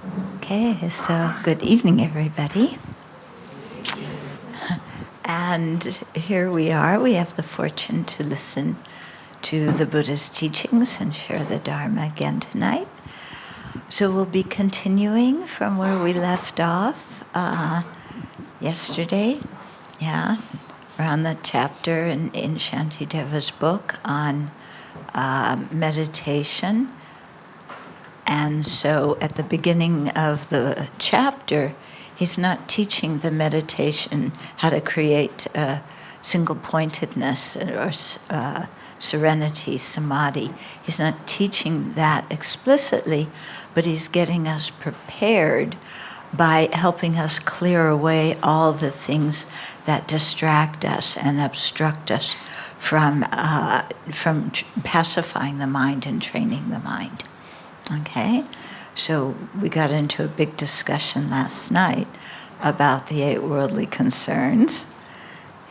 Okay, so good evening, everybody. And here we are. We have the fortune to listen to the Buddha's teachings and share the Dharma again tonight. So we'll be continuing from where we left off yesterday. Yeah, we're on the chapter in Shantideva's book on meditation. And so at the beginning of the chapter, he's not teaching the meditation how to create single-pointedness or serenity, samadhi. He's not teaching that explicitly, but he's getting us prepared by helping us clear away all the things that distract us and obstruct us from pacifying the mind and training the mind. Okay, so we got into a big discussion last night about the 8 worldly concerns,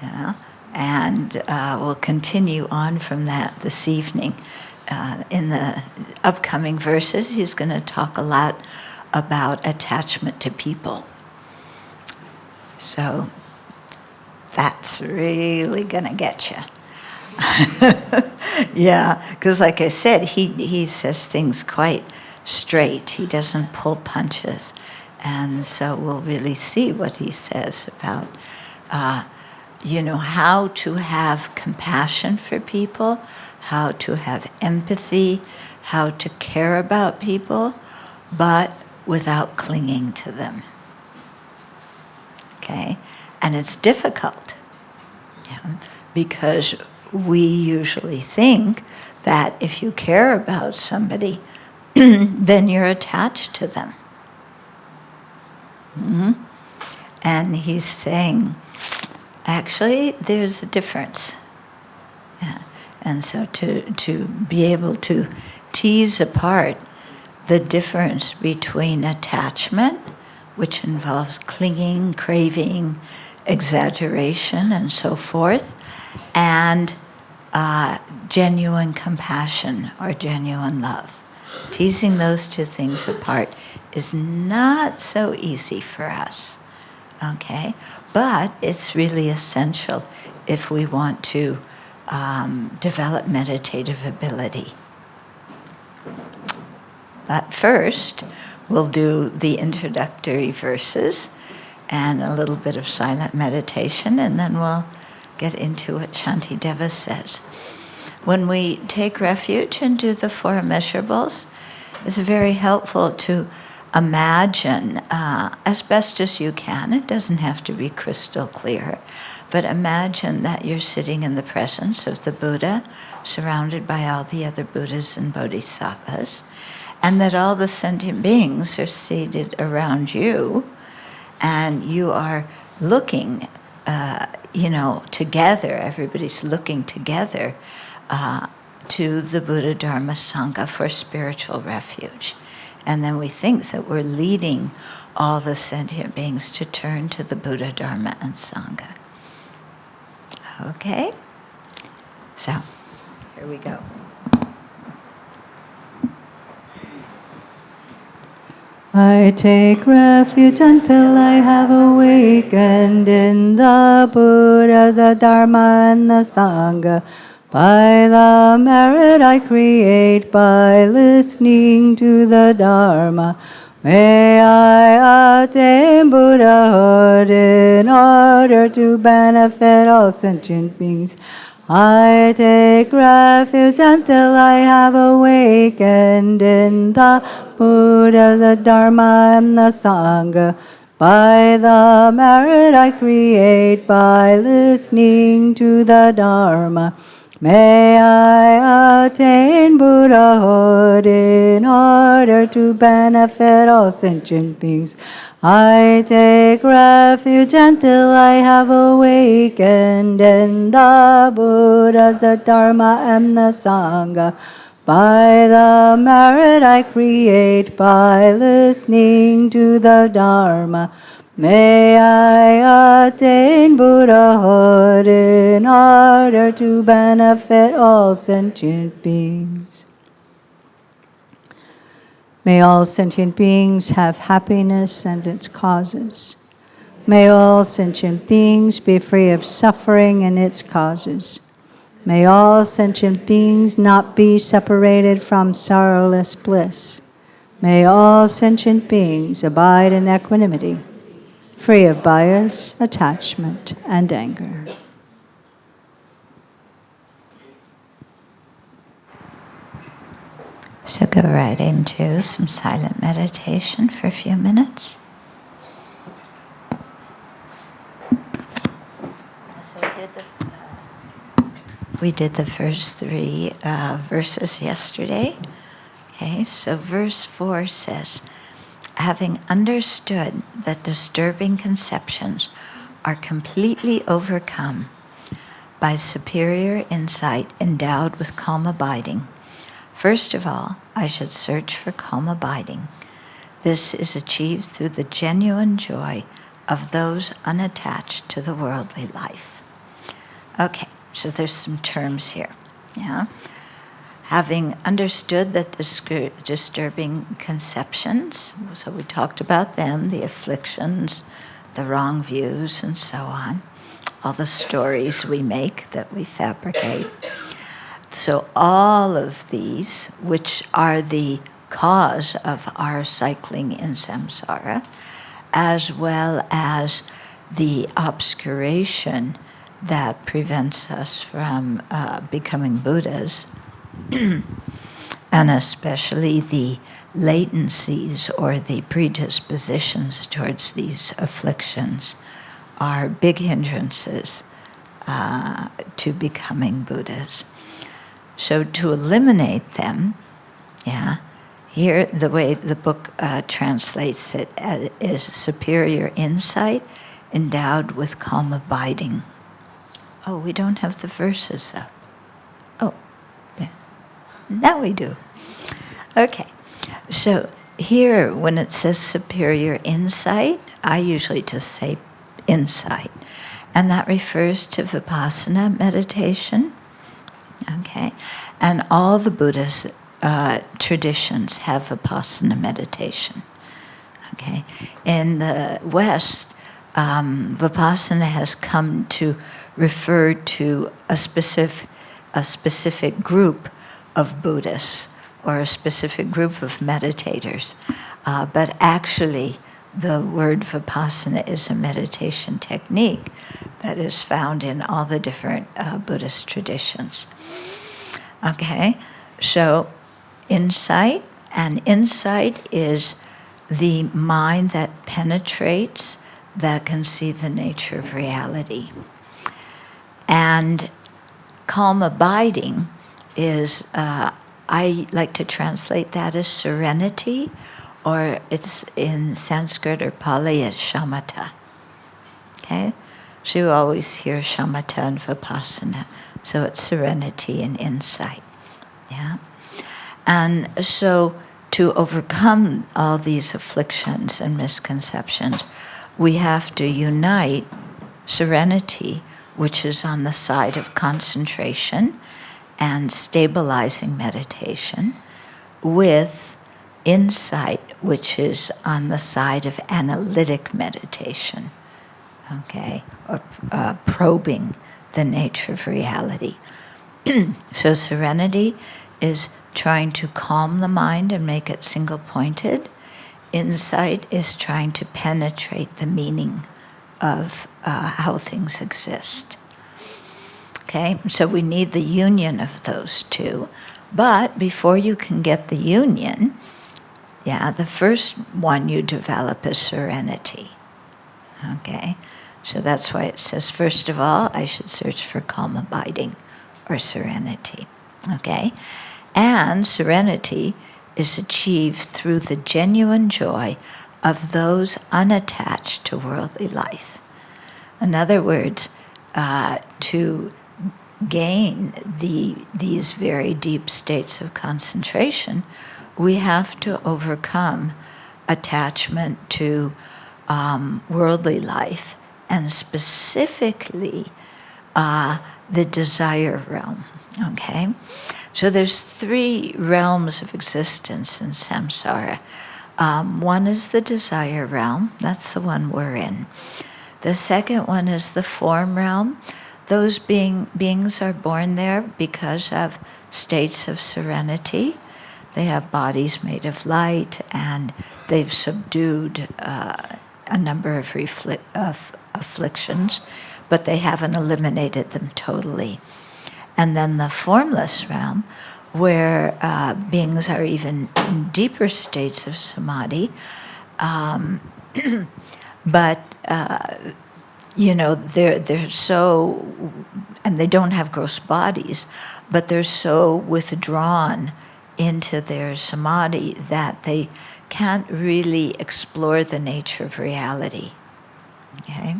yeah, and we'll continue on from that this evening. In the upcoming verses, he's going to talk a lot about attachment to people. So that's really going to get you. Yeah, because like I said, he says things quite straight. He doesn't pull punches. And so we'll really see what he says about, how to have compassion for people, how to have empathy, how to care about people, but without clinging to them. Okay? And it's difficult, because we usually think that if you care about somebody, then you're attached to them. Mm-hmm. And he's saying, actually, there's a difference. Yeah. And so to be able to tease apart the difference between attachment, which involves clinging, craving, exaggeration, and so forth, and genuine compassion or genuine love. Teasing those two things apart is not so easy for us, okay? But it's really essential if we want to develop meditative ability. But first, we'll do the introductory verses and a little bit of silent meditation, and then we'll get into what Shantideva says. When we take refuge and do the 4 immeasurables, it's very helpful to imagine, as best as you can, it doesn't have to be crystal clear, but imagine that you're sitting in the presence of the Buddha, surrounded by all the other Buddhas and Bodhisattvas, and that all the sentient beings are seated around you, and you are looking together, everybody's looking together to the Buddha, Dharma, Sangha for spiritual refuge. And then we think that we're leading all the sentient beings to turn to the Buddha, Dharma, and Sangha. Okay? So, here we go. I take refuge until I have awakened in the Buddha, the Dharma, and the Sangha. By the merit I create by listening to the Dharma, may I attain Buddhahood in order to benefit all sentient beings. I take refuge until I have awakened in the Buddha, the Dharma, and the Sangha. By the merit I create by listening to the Dharma, may I attain Buddhahood in order to benefit all sentient beings. I take refuge until I have awakened in the Buddha, the Dharma, and the Sangha. By the merit I create by listening to the Dharma, may I attain Buddhahood in order to benefit all sentient beings. May all sentient beings have happiness and its causes. May all sentient beings be free of suffering and its causes. May all sentient beings not be separated from sorrowless bliss. May all sentient beings abide in equanimity, free of bias, attachment, and anger. So go right into some silent meditation for a few minutes. So we did the first three verses yesterday. Okay, so verse 4 says, having understood that disturbing conceptions are completely overcome by superior insight endowed with calm abiding, first of all, I should search for calm abiding. This is achieved through the genuine joy of those unattached to the worldly life. Okay, so there's some terms here. Yeah. Having understood that disturbing conceptions, so we talked about them, the afflictions, the wrong views, and so on, all the stories we make that we fabricate. So all of these, which are the cause of our cycling in samsara, as well as the obscuration that prevents us from becoming Buddhas, and especially the latencies or the predispositions towards these afflictions, are big hindrances to becoming Buddhas. So to eliminate them, here the way the book translates it is superior insight endowed with calm abiding. Oh, we don't have the verses up. Oh, yeah. Now we do. Okay, so here when it says superior insight, I usually just say insight. And that refers to Vipassana meditation. Okay, and all the Buddhist traditions have Vipassana meditation. Okay, in the West, Vipassana has come to refer to a specific group of Buddhists or a specific group of meditators, but actually the word Vipassana is a meditation technique that is found in all the different Buddhist traditions. Okay, so insight, and insight is the mind that penetrates, that can see the nature of reality. And calm abiding is, I like to translate that as serenity, or it's in Sanskrit or Pali as shamatha. Okay, so you always hear shamatha and vipassana. So it's serenity and insight. Yeah, and so to overcome all these afflictions and misconceptions, we have to unite serenity, which is on the side of concentration and stabilizing meditation, with insight, which is on the side of analytic meditation, okay, or probing the nature of reality. So serenity is trying to calm the mind and make it single-pointed. Insight is trying to penetrate the meaning of how things exist. Okay, so we need the union of those two. But before you can get the union, the first one you develop is serenity. Okay, so that's why it says, first of all, I should search for calm abiding or serenity. Okay, and serenity is achieved through the genuine joy of those unattached to worldly life. In other words, to gain these very deep states of concentration, we have to overcome attachment to worldly life, and specifically the desire realm. Okay, So there's three realms of existence in samsara. One is the desire realm. That's the one we're in. The second one is the form realm. Those beings are born there because of states of serenity. They have bodies made of light, and they've subdued a number of afflictions, but they haven't eliminated them totally. And then the formless realm, where beings are even in deeper states of samadhi, but they're so, and they don't have gross bodies, but they're so withdrawn into their samadhi that they can't really explore the nature of reality. Okay?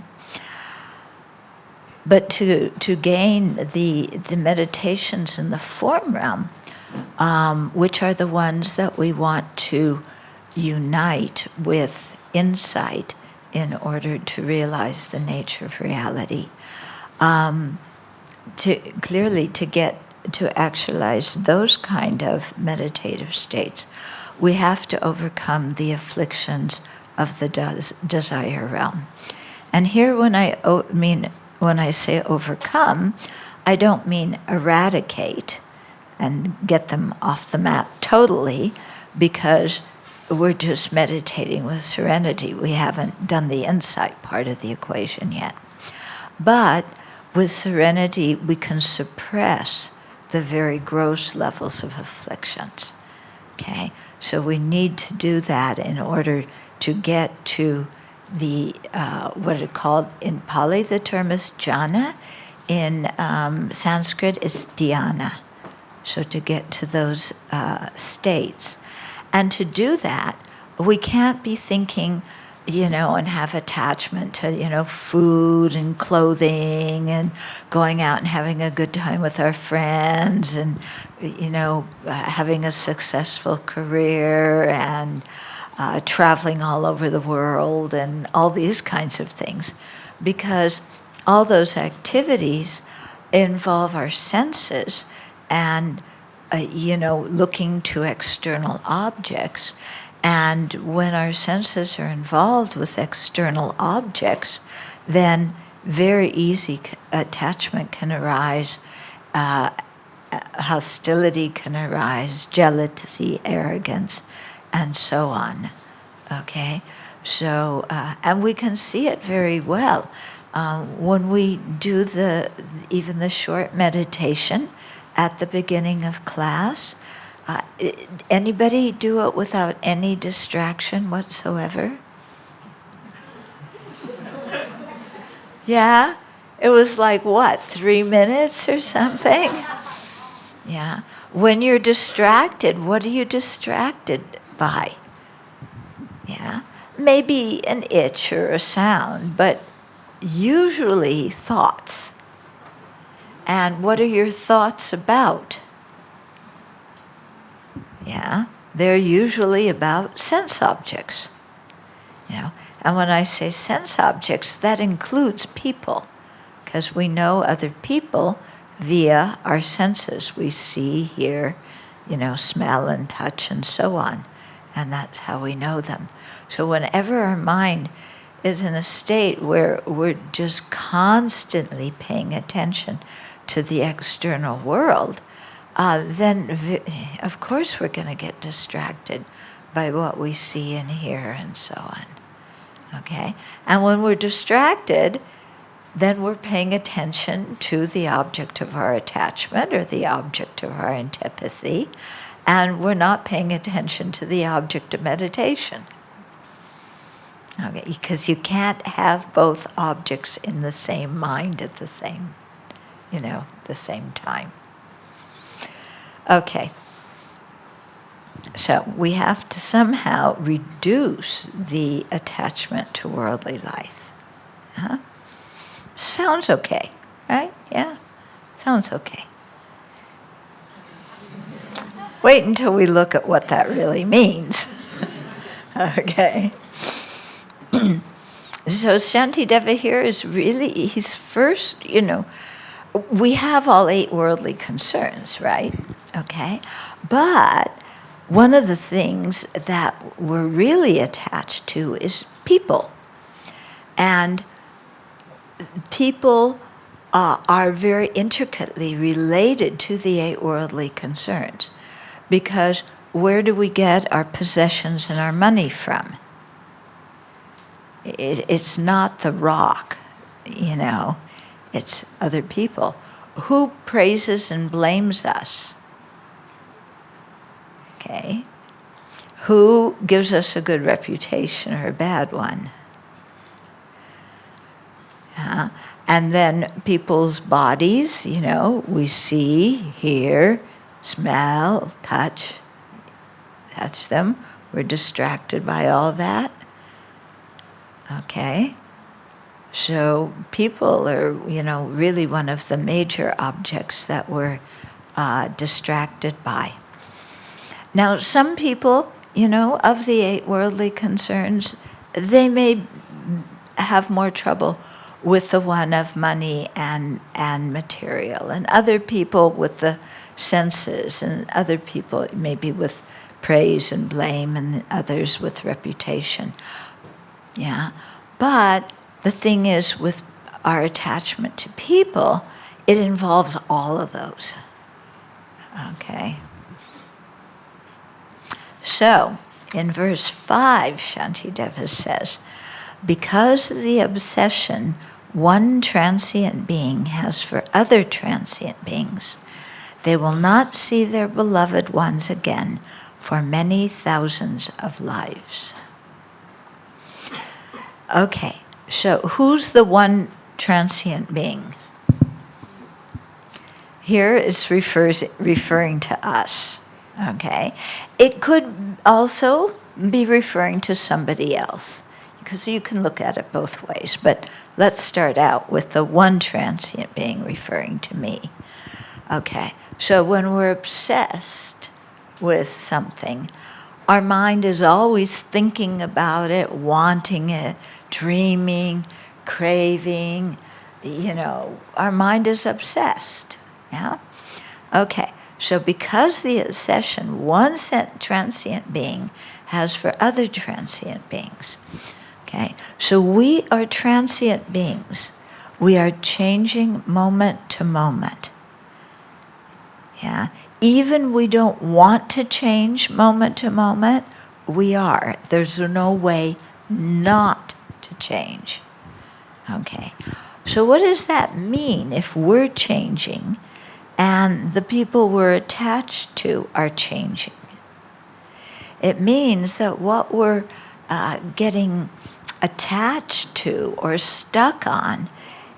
But to gain the meditations in the form realm, which are the ones that we want to unite with insight in order to realize the nature of reality, to get to actualize those kind of meditative states, we have to overcome the afflictions of the desire realm. And here, when I say overcome, I don't mean eradicate and get them off the mat totally, because we're just meditating with serenity. We haven't done the insight part of the equation yet. But with serenity, we can suppress the very gross levels of afflictions. Okay? So we need to do that in order to get to the, what are called, in Pali the term is jhana, in Sanskrit it's dhyana. So to get to those states. And to do that, we can't be thinking, and have attachment to, food and clothing and going out and having a good time with our friends and, having a successful career and traveling all over the world and all these kinds of things. Because all those activities involve our senses and, looking to external objects. And when our senses are involved with external objects, then very easy attachment can arise, hostility can arise, jealousy, arrogance, and so on. Okay? So, and we can see it very well. When we do even the short meditation at the beginning of class, anybody do it without any distraction whatsoever? Yeah? It was like, what, 3 minutes or something? Yeah. When you're distracted, what are you distracted by? Yeah. Maybe an itch or a sound, but usually thoughts. And what are your thoughts about? Yeah, they're usually about sense objects. And when I say sense objects, that includes people, because we know other people via our senses. We see, hear, smell and touch and so on. And that's how we know them. So whenever our mind is in a state where we're just constantly paying attention to the external world, then of course we're going to get distracted by what we see and hear and so on. Okay? And when we're distracted, then we're paying attention to the object of our attachment or the object of our antipathy, and we're not paying attention to the object of meditation. Okay? Because you can't have both objects in the same mind at the same time. Okay. So we have to somehow reduce the attachment to worldly life. Huh? Sounds okay, right? Yeah, sounds okay. Wait until we look at what that really means. Okay. So Shantideva here is really, he's first, we have all 8 worldly concerns, right? Okay? But one of the things that we're really attached to is people. And people are very intricately related to the eight worldly concerns. Because where do we get our possessions and our money from? It's not the rock, it's other people. Who praises and blames us? Okay. Who gives us a good reputation or a bad one? And then people's bodies, we see, hear, smell, touch them. We're distracted by all that. Okay? So people are, really one of the major objects that we're distracted by. Now, some people, of the eight worldly concerns, they may have more trouble with the one of money and material, and other people with the senses, and other people maybe with praise and blame, and others with reputation. Yeah, but the thing is, with our attachment to people, it involves all of those. Okay. So, in verse 5, Shantideva says, because of the obsession one transient being has for other transient beings, they will not see their beloved ones again for many thousands of lives. Okay, so who's the one transient being? Here it's referring to us, okay? It could also be referring to somebody else, because you can look at it both ways, but let's start out with the one transient being referring to me. Okay, so when we're obsessed with something, our mind is always thinking about it, wanting it, dreaming, craving, our mind is obsessed, yeah? Okay, so because the obsession one transient being has for other transient beings, okay, so we are transient beings. We are changing moment to moment, yeah? Even we don't want to change moment to moment, we are. There's no way not to change. Okay, so what does that mean if we're changing and the people we're attached to are changing? It means that what we're getting attached to or stuck on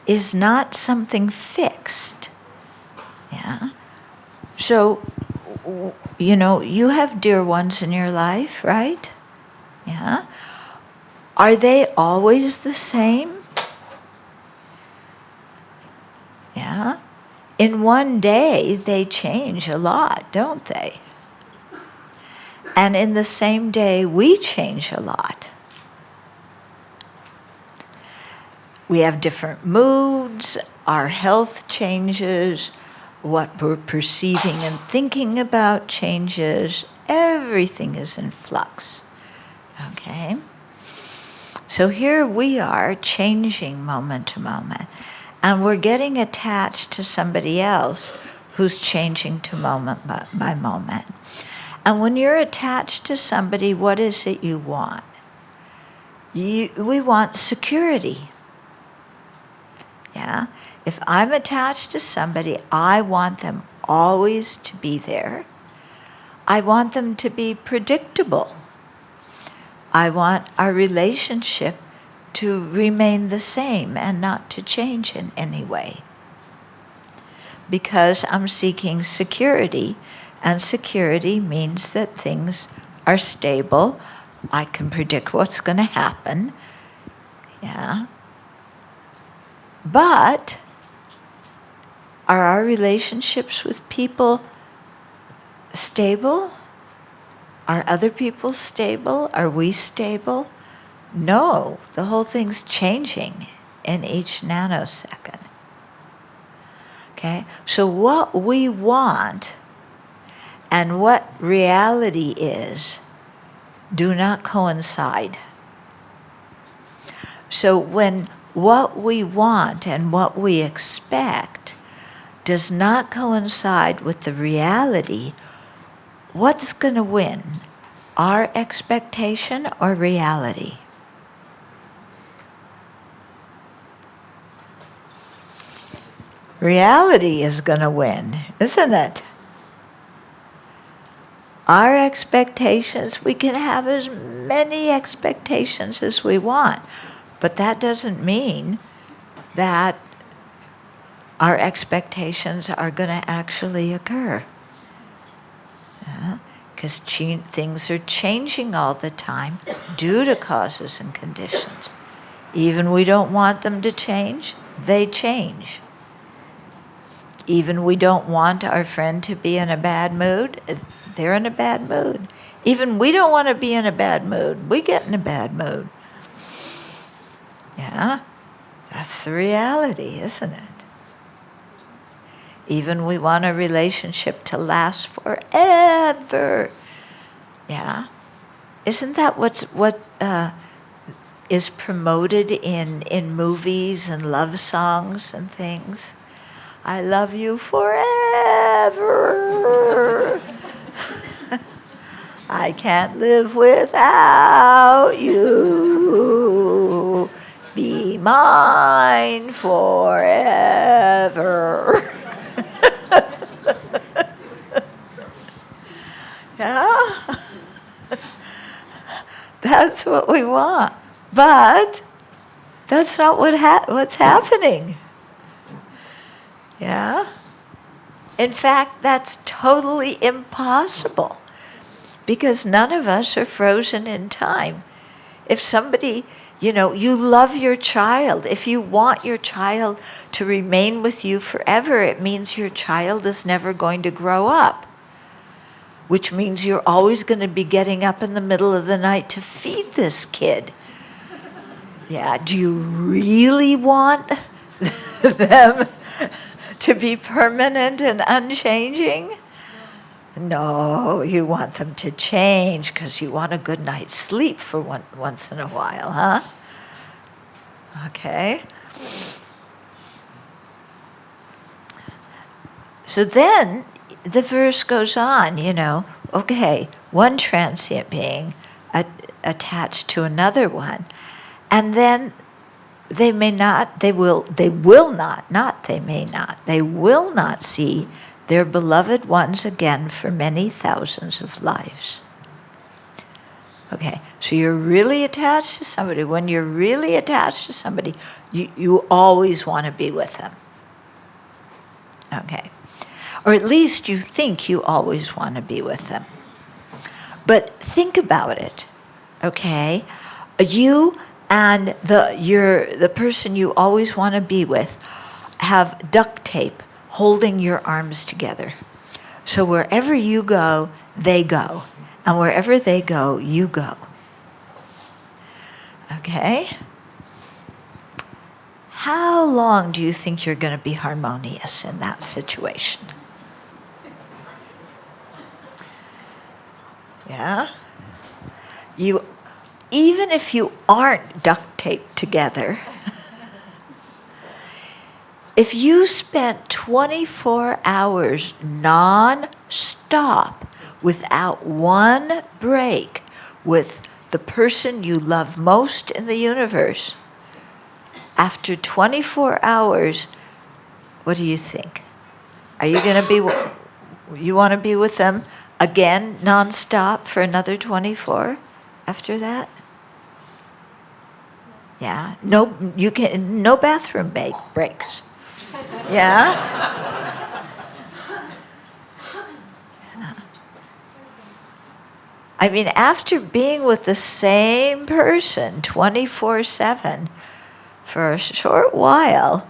is not something fixed. Yeah. So, you have dear ones in your life, right? Yeah. Are they always the same? Yeah. In one day, they change a lot, don't they? And in the same day, we change a lot. We have different moods, our health changes, what we're perceiving and thinking about changes. Everything is in flux. Okay? So here we are changing moment to moment, and we're getting attached to somebody else who's changing to moment by moment. And when you're attached to somebody, what is it you want? We want security. Yeah? If I'm attached to somebody, I want them always to be there. I want them to be predictable. I want our relationship to remain the same and not to change in any way. Because I'm seeking security, and security means that things are stable. I can predict what's going to happen. Yeah. But are our relationships with people stable? Are other people stable? Are we stable? No, the whole thing's changing in each nanosecond. Okay, so what we want and what reality is do not coincide. So when what we want and what we expect does not coincide with the reality, what's going to win? Our expectation or reality? Reality is going to win, isn't it? Our expectations, we can have as many expectations as we want, but that doesn't mean that our expectations are going to actually occur. Because things are changing all the time due to causes and conditions. Even we don't want them to change, they change. Even we don't want our friend to be in a bad mood, they're in a bad mood. Even we don't want to be in a bad mood, we get in a bad mood. Yeah, that's the reality, isn't it? Even we want a relationship to last forever. Yeah, isn't that what is promoted in movies and love songs and things? I love you forever. I can't live without you. Be mine forever. Yeah? That's what we want. But that's not what's happening. Yeah? In fact, that's totally impossible because none of us are frozen in time. If somebody, you love your child, if you want your child to remain with you forever, it means your child is never going to grow up, which means you're always going to be getting up in the middle of the night to feed this kid. Yeah, do you really want them to be permanent and unchanging? No, you want them to change because you want a good night's sleep for once in a while, huh? Okay. So then the verse goes on, okay, one transient being attached to another one, and then they will not see their beloved ones again for many thousands of lives. Okay, so you're really attached to somebody. When you're really attached to somebody, you always want to be with them. Okay. Or at least you think you always want to be with them. But think about it, okay? You and the person you always want to be with have duct tape holding your arms together. So wherever you go, they go. And wherever they go, you go. Okay? How long do you think you're going to be harmonious in that situation? Yeah? Even if you aren't duct taped together, if you spent 24 hours non-stop without one break with the person you love most in the universe, after 24 hours, what do you think? Are you going to be, you want to be with them again non-stop for another 24 after that? Yeah, no bathroom breaks. Yeah? I mean, after being with the same person 24/7 for a short while,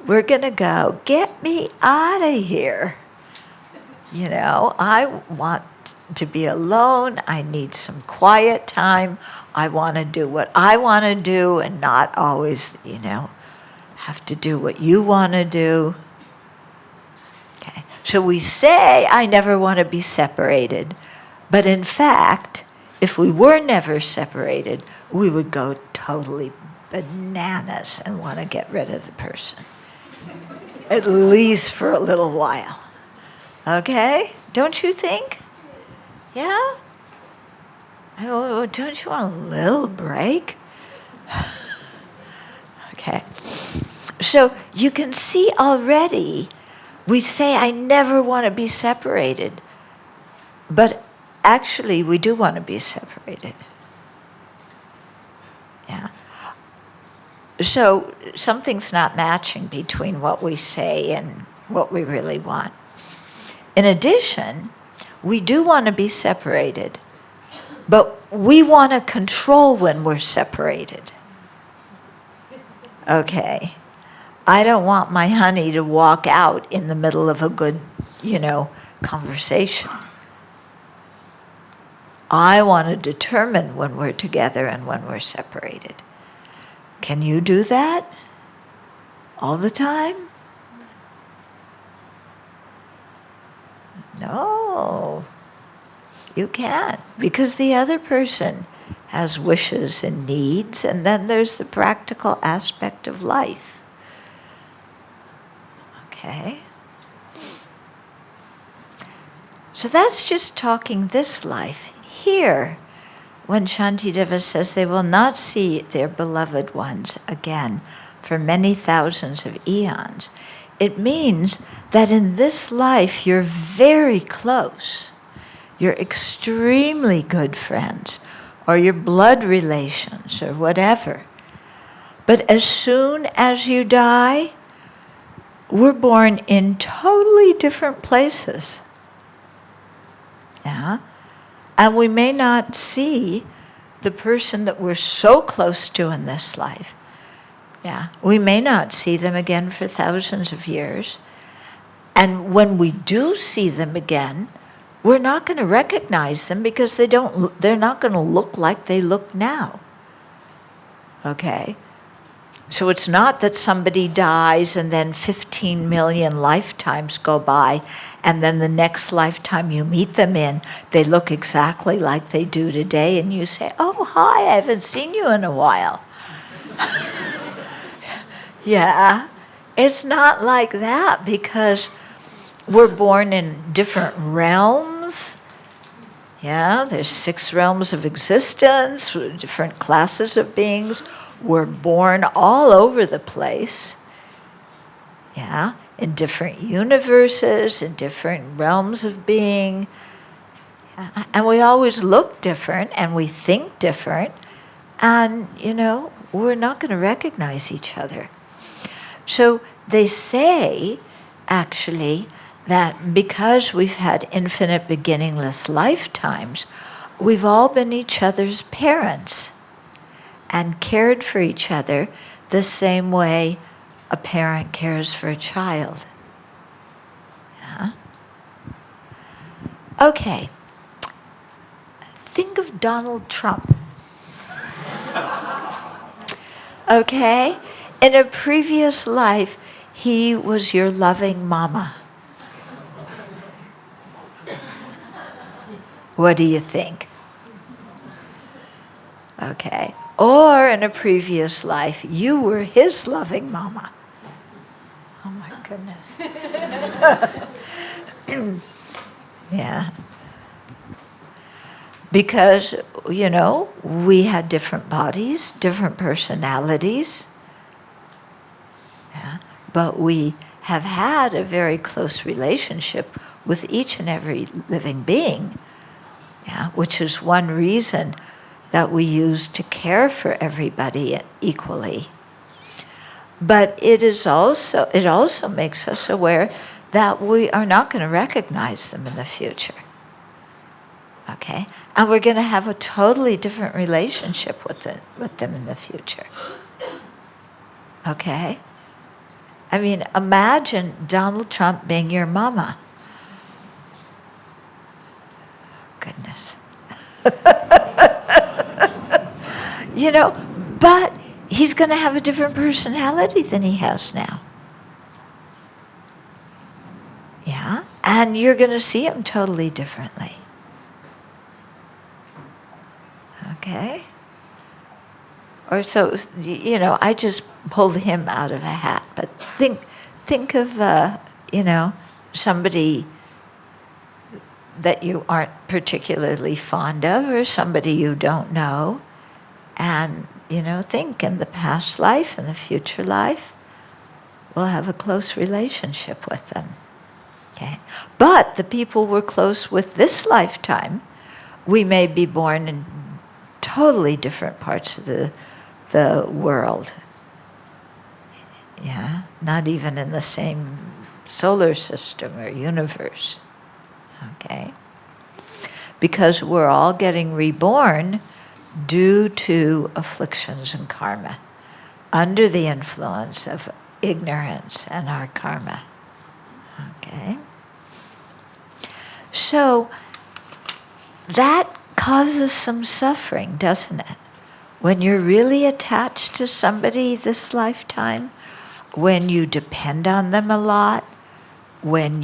we're going to go, get me out of here. I want to be alone. I need some quiet time. I want to do what I want to do and not always, have to do what you want to do. Okay. So we say, I never want to be separated. But in fact, if we were never separated, we would go totally bananas and want to get rid of the person. At least for a little while. Okay? Don't you think? Yeah? Oh, don't you want a little break? Okay. So you can see already, we say, I never want to be separated. But actually, we do want to be separated. Yeah. So something's not matching between what we say and what we really want. In addition, we do want to be separated, but we want to control when we're separated. Okay. I don't want my honey to walk out in the middle of a good, conversation. I want to determine when we're together and when we're separated. Can you do that all the time? No, you can't, because the other person has wishes and needs, and then there's the practical aspect of life. Okay? So that's just talking this life. Here, when Shantideva says they will not see their beloved ones again for many thousands of eons, it means that in this life you're very close. You're extremely good friends, or your blood relations, or whatever. But as soon as you die, we're born in totally different places. Yeah? And we may not see the person that we're so close to in this life. Yeah, we may not see them again for thousands of years. And when we do see them again, we're not going to recognize them because they're not going to look like they look now. Okay? So it's not that somebody dies and then 15 million lifetimes go by, and then the next lifetime you meet them in, they look exactly like they do today, and you say, oh, hi, I haven't seen you in a while. Yeah, it's not like that because we're born in different realms. Yeah, there's 6 realms of existence, different classes of beings. We're born all over the place. Yeah, in different universes, in different realms of being. Yeah, and we always look different and we think different. And, we're not going to recognize each other. So they say, actually, that because we've had infinite beginningless lifetimes, we've all been each other's parents and cared for each other the same way a parent cares for a child. Yeah? Okay. Think of Donald Trump. Okay? In a previous life, he was your loving mama. What do you think? Okay. Or in a previous life, you were his loving mama. Oh my goodness. Yeah. Because, we had different bodies, different personalities. Yeah. But we have had a very close relationship with each and every living being. Yeah, which is one reason that we use to care for everybody equally. But it also makes us aware that we are not going to recognize them in the future. Okay? And we're going to have a totally different relationship with them in the future. Okay? I mean, imagine Donald Trump being your mama. Goodness. But he's going to have a different personality than he has now. Yeah? And you're going to see him totally differently. Okay? Or so, I just pulled him out of a hat. But think of, somebody that you aren't particularly fond of, or somebody you don't know. And, think in the past life and the future life, we'll have a close relationship with them. Okay? But the people we're close with this lifetime, we may be born in totally different parts of the world. Yeah? Not even in the same solar system or universe. Okay? Because we're all getting reborn due to afflictions and karma, under the influence of ignorance and our karma. Okay? So that causes some suffering, doesn't it? When you're really attached to somebody this lifetime, when you depend on them a lot, when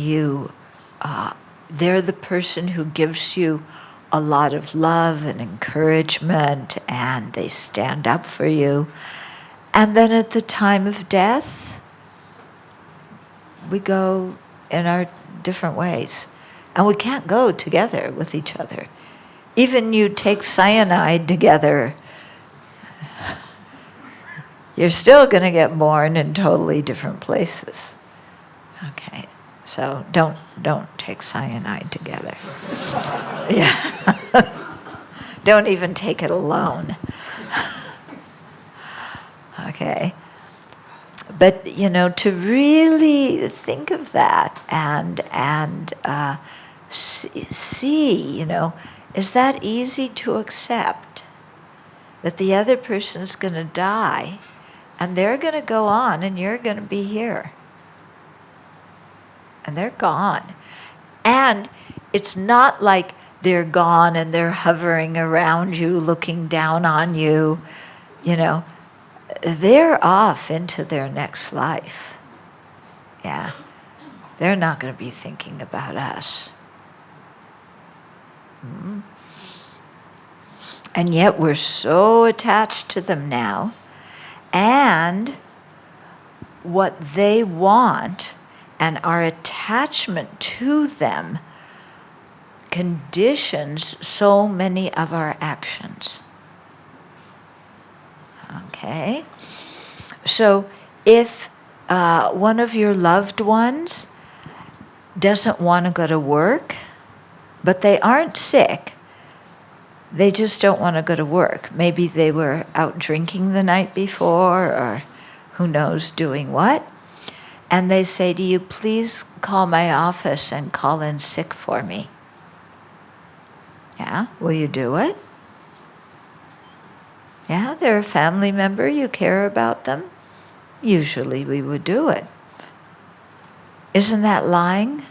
they're the person who gives you a lot of love and encouragement, and they stand up for you. And then at the time of death, we go in our different ways. And we can't go together with each other. Even you take cyanide together, you're still going to get born in totally different places. Okay, so don't take cyanide together. Yeah. Don't even take it alone. Okay. But, to really think of that and see, is that easy to accept? That the other person's going to die, and they're going to go on, and you're going to be here. And they're gone. And it's not like they're gone and they're hovering around you, looking down on you, They're off into their next life. Yeah. They're not going to be thinking about us. Mm-hmm. And yet we're so attached to them now. And what they want and our attachment to them conditions so many of our actions. Okay? So if one of your loved ones doesn't want to go to work, but they aren't sick, they just don't want to go to work. Maybe they were out drinking the night before, or who knows doing what. And they say to you, please call my office and call in sick for me. Yeah, will you do it? Yeah, they're a family member, you care about them. Usually we would do it. Isn't that lying?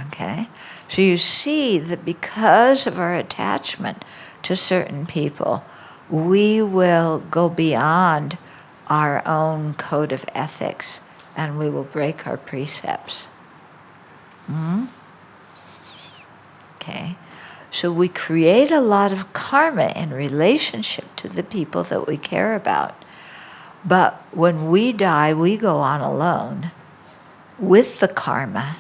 Okay. So you see that because of our attachment to certain people, we will go beyond our own code of ethics and we will break our precepts. Okay. So we create a lot of karma in relationship to the people that we care about. But when we die, we go on alone with the karma,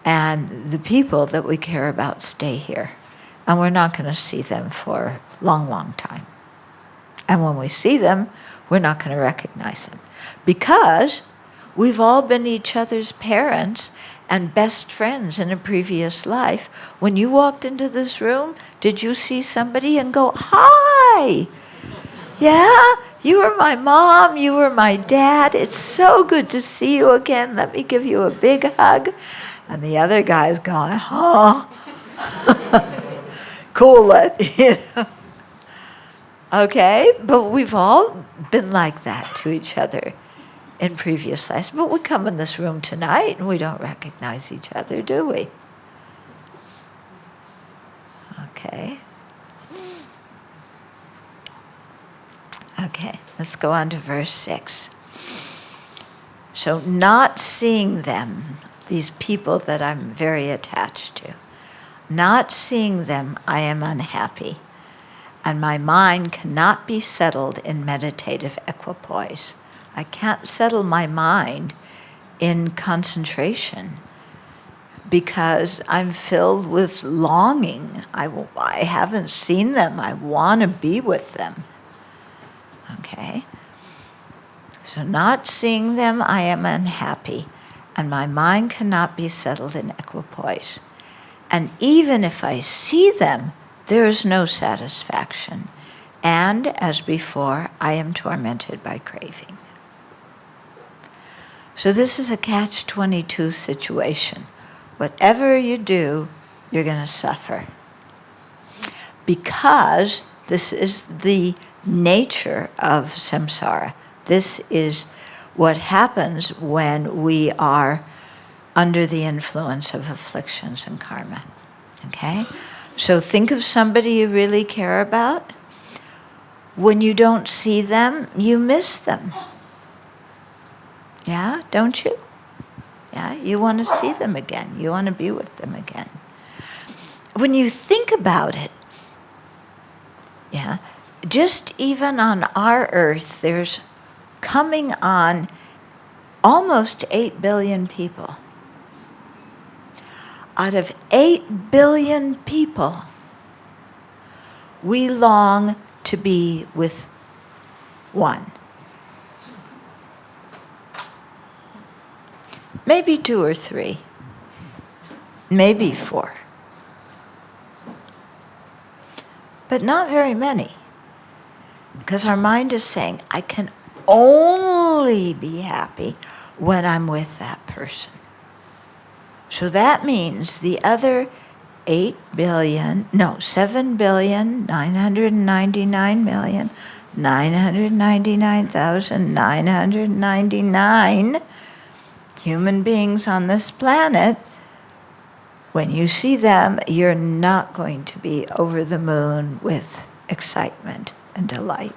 and the people that we care about stay here. And we're not going to see them for a long, long time. And when we see them, we're not going to recognize them. Because we've all been each other's parents and best friends in a previous life. When you walked into this room, did you see somebody and go, hi? Yeah? You were my mom, you were my dad. It's so good to see you again. Let me give you a big hug. And the other guy's going, huh? Cool it, Okay, but we've all been like that to each other in previous lives. But we come in this room tonight and we don't recognize each other, do we? Okay. Okay, let's go on to verse 6. So not seeing them, these people that I'm very attached to, not seeing them, I am unhappy. And my mind cannot be settled in meditative equipoise. I can't settle my mind in concentration because I'm filled with longing. I haven't seen them. I want to be with them. Okay? So not seeing them, I am unhappy. And my mind cannot be settled in equipoise. And even if I see them, there is no satisfaction. And, as before, I am tormented by craving. So this is a catch-22 situation. Whatever you do, you're going to suffer. Because this is the nature of samsara. This is what happens when we are under the influence of afflictions and karma. Okay? So think of somebody you really care about. When you don't see them, you miss them. Yeah, don't you? Yeah, you want to see them again. You want to be with them again. When you think about it, yeah, just even on our earth, there's coming on almost 8 billion people. Out of 8 billion people, we long to be with one. Maybe 2 or 3. Maybe 4. But not very many. Because our mind is saying, I can only be happy when I'm with that person. So that means the other 7,999,999,999 human beings on this planet, when you see them, you're not going to be over the moon with excitement and delight.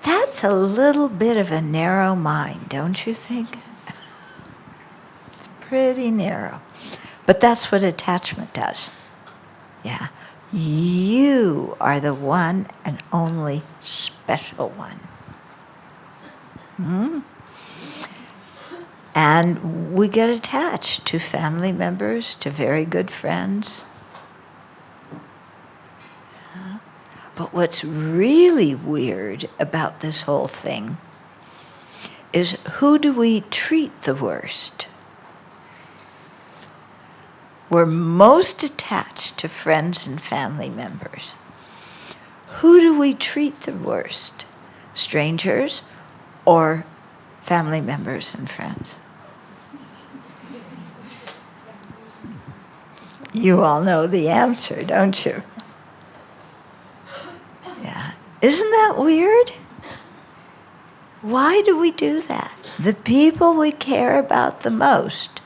That's a little bit of a narrow mind, don't you think? It's pretty narrow. But that's what attachment does. Yeah. You are the one and only special one. And we get attached to family members, to very good friends. Yeah. But what's really weird about this whole thing is, who do we treat the worst? We're most attached to friends and family members. Who do we treat the worst? Strangers or family members and friends? You all know the answer, don't you? Yeah. Isn't that weird? Why do we do that? The people we care about the most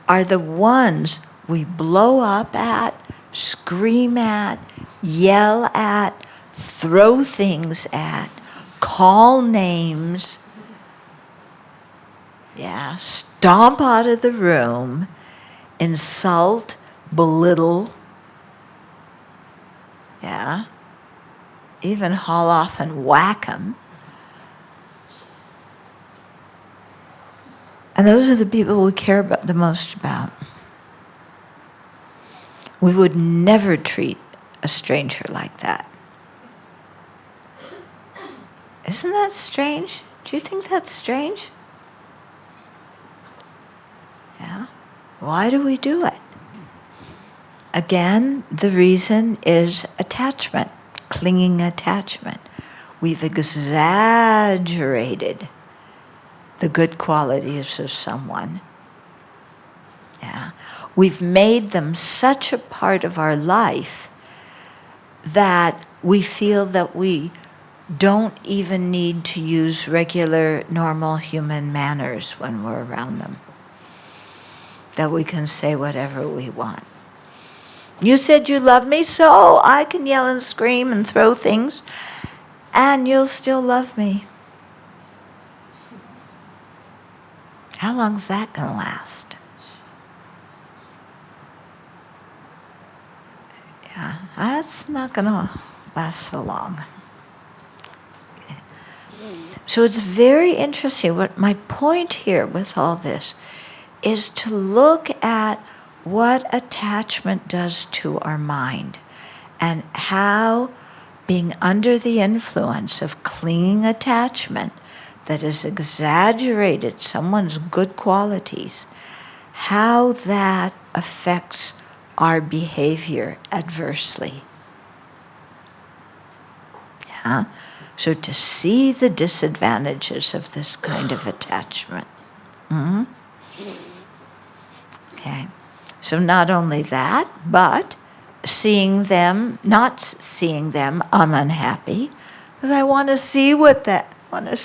are the ones we blow up at, scream at, yell at, throw things at, call names, yeah, stomp out of the room, insult, belittle, yeah, even haul off and whack them. And those are the people we care about the most about. We would never treat a stranger like that. Isn't that strange? Do you think that's strange? Yeah. Why do we do it? Again, the reason is attachment, clinging attachment. We've exaggerated the good qualities of someone. Yeah. We've made them such a part of our life that we feel that we don't even need to use regular, normal human manners when we're around them. That we can say whatever we want. You said you love me, so I can yell and scream and throw things, and you'll still love me. How long's that going to last? Yeah, that's not going to last so long. Okay. So it's very interesting. What my point here with all this is to look at what attachment does to our mind and how being under the influence of clinging attachment that has exaggerated someone's good qualities, how that affects our behavior adversely. Yeah? So to see the disadvantages of this kind of attachment. Mm-hmm. Okay. So not only that, but seeing them, not seeing them, I'm unhappy, because I want to see I want to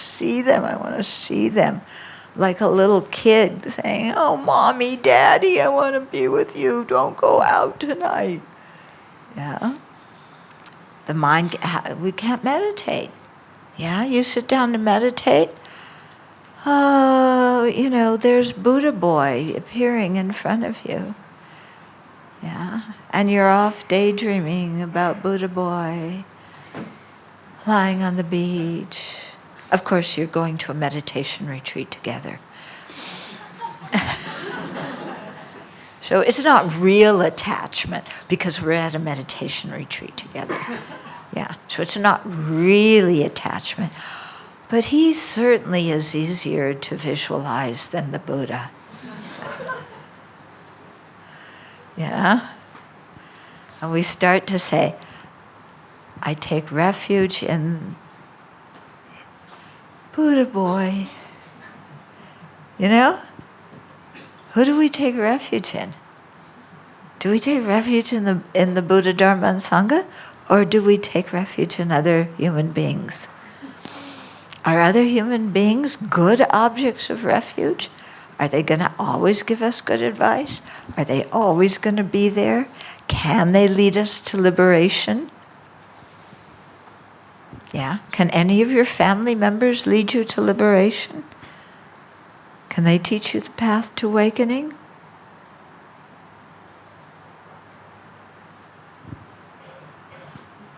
see them. Like a little kid saying, oh, Mommy, Daddy, I want to be with you, don't go out tonight. Yeah? The mind, we can't meditate. Yeah, you sit down to meditate, there's Buddha boy appearing in front of you. Yeah, and you're off daydreaming about Buddha boy lying on the beach. Of course, you're going to a meditation retreat together. So it's not real attachment because we're at a meditation retreat together. Yeah, so it's not really attachment. But he certainly is easier to visualize than the Buddha. Yeah? And we start to say, I take refuge in Buddha boy. You know? Who do we take refuge in? Do we take refuge in the Buddha, Dharma, and Sangha? Or do we take refuge in other human beings? Are other human beings good objects of refuge? Are they going to always give us good advice? Are they always going to be there? Can they lead us to liberation? Yeah? Can any of your family members lead you to liberation? Can they teach you the path to awakening?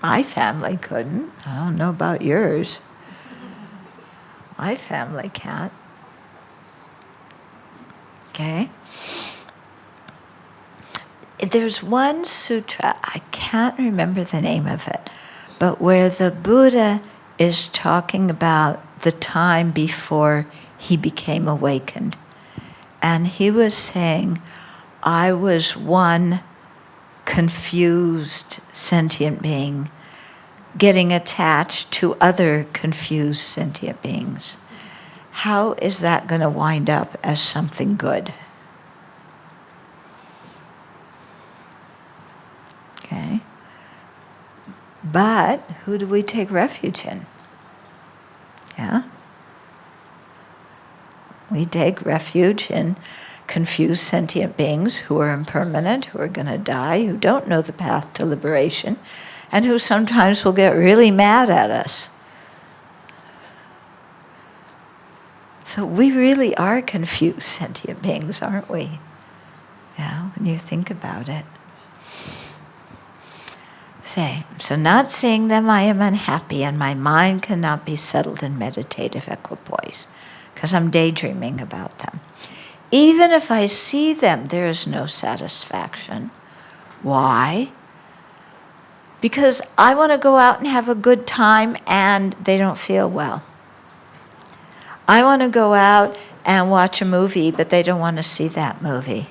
My family couldn't. I don't know about yours. My family can't. Okay? There's one sutra, I can't remember the name of it, but where the Buddha is talking about the time before he became awakened. And he was saying, I was one confused sentient being getting attached to other confused sentient beings. How is that going to wind up as something good? Okay. But who do we take refuge in? Yeah? We take refuge in confused sentient beings who are impermanent, who are going to die, who don't know the path to liberation, and who sometimes will get really mad at us. So we really are confused sentient beings, aren't we? Yeah, when you think about it. So not seeing them, I am unhappy, and my mind cannot be settled in meditative equipoise, because I'm daydreaming about them. Even if I see them, there is no satisfaction. Why? Because I want to go out and have a good time, and they don't feel well. I want to go out and watch a movie, but they don't want to see that movie.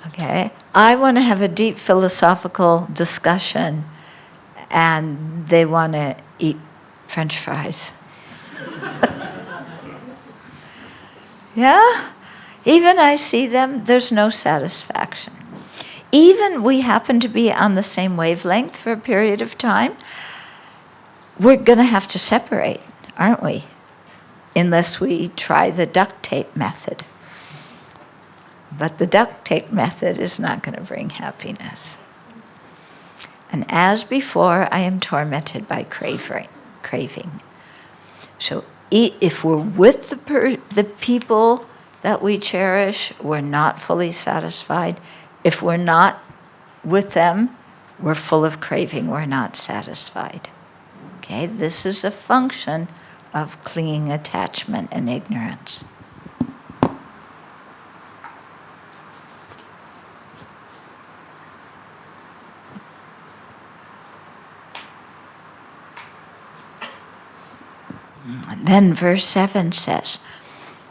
Okay? I want to have a deep philosophical discussion, and they want to eat French fries. Yeah? Even I see them, there's no satisfaction. Even we happen to be on the same wavelength for a period of time, we're going to have to separate, aren't we? Unless we try the duct tape method. But the duct tape method is not going to bring happiness. And as before, I am tormented by craving. So if we're with the people that we cherish, we're not fully satisfied. If we're not with them, we're full of craving, we're not satisfied. Okay, this is a function of clinging attachment and ignorance. Then verse 7 says,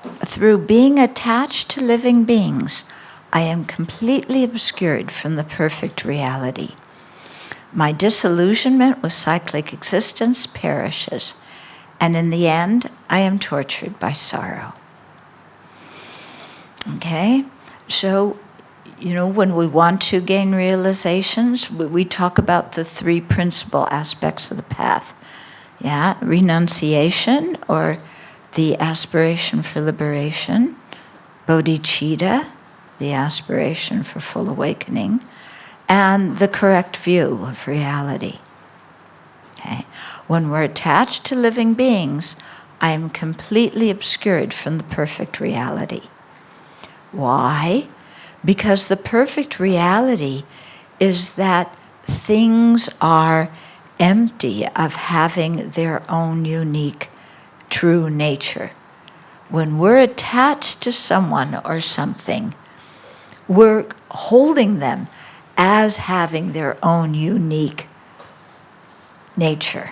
through being attached to living beings, I am completely obscured from the perfect reality. My disillusionment with cyclic existence perishes, and in the end, I am tortured by sorrow. Okay? So, when we want to gain realizations, we talk about the three principal aspects of the path. Yeah, renunciation, or the aspiration for liberation, bodhicitta, the aspiration for full awakening, and the correct view of reality. Okay. When we're attached to living beings, I am completely obscured from the perfect reality. Why? Because the perfect reality is that things are empty of having their own unique, true nature. When we're attached to someone or something, we're holding them as having their own unique nature.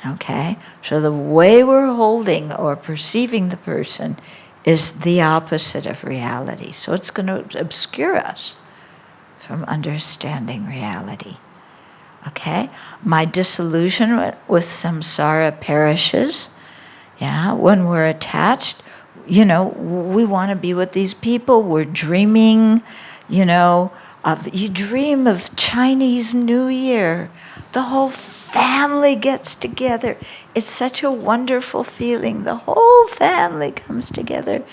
Okay? So the way we're holding or perceiving the person is the opposite of reality. So it's going to obscure us from understanding reality. Okay? My disillusionment with samsara perishes. Yeah, when we're attached, we want to be with these people. We're dreaming, you dream of Chinese New Year. The whole family gets together. It's such a wonderful feeling. The whole family comes together.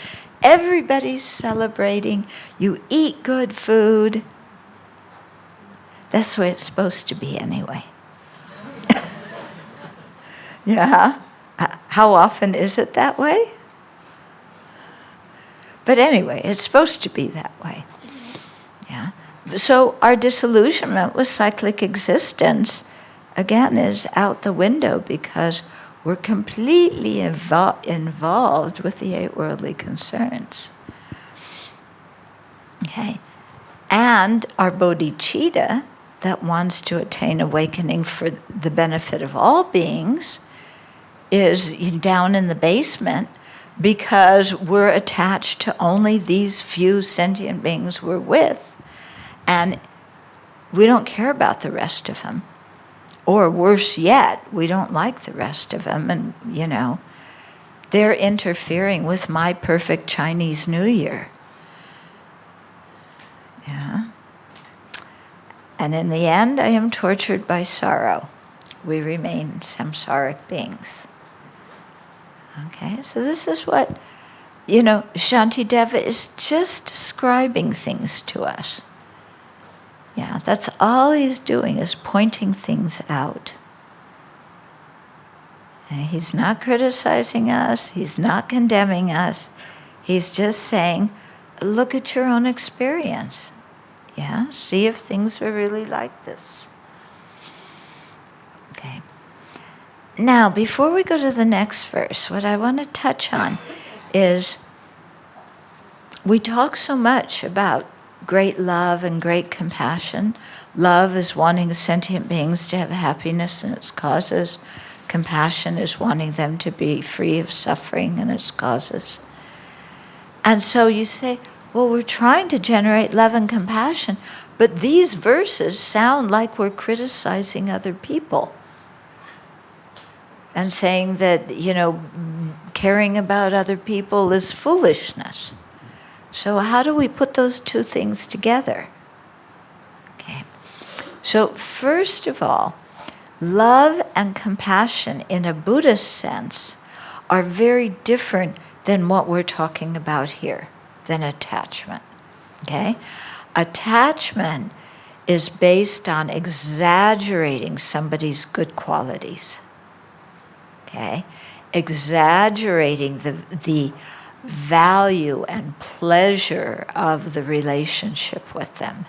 Everybody's celebrating. You eat good food. That's the way it's supposed to be anyway. Yeah? How often is it that way? But anyway, it's supposed to be that way. Yeah. So our disillusionment with cyclic existence, again, is out the window because we're completely involved with the eight worldly concerns. Okay. And our bodhicitta, that wants to attain awakening for the benefit of all beings, is down in the basement because we're attached to only these few sentient beings we're with. And we don't care about the rest of them. Or worse yet, we don't like the rest of them. And, they're interfering with my perfect Chinese New Year. Yeah. And in the end, I am tortured by sorrow. We remain samsaric beings. Okay, so this is what, Shantideva is just describing things to us. Yeah, that's all he's doing is pointing things out. And he's not criticizing us. He's not condemning us. He's just saying, look at your own experience. Yeah, see if things are really like this. Okay. Now, before we go to the next verse, what I want to touch on is we talk so much about great love and great compassion. Love is wanting sentient beings to have happiness and its causes. Compassion is wanting them to be free of suffering and its causes. And so you say, well, we're trying to generate love and compassion, but these verses sound like we're criticizing other people and saying that, caring about other people is foolishness. So how do we put those two things together? Okay. So first of all, love and compassion in a Buddhist sense are very different than what we're talking about here, than attachment. Okay? Attachment is based on exaggerating somebody's good qualities. Okay? exaggerating the value and pleasure of the relationship with them,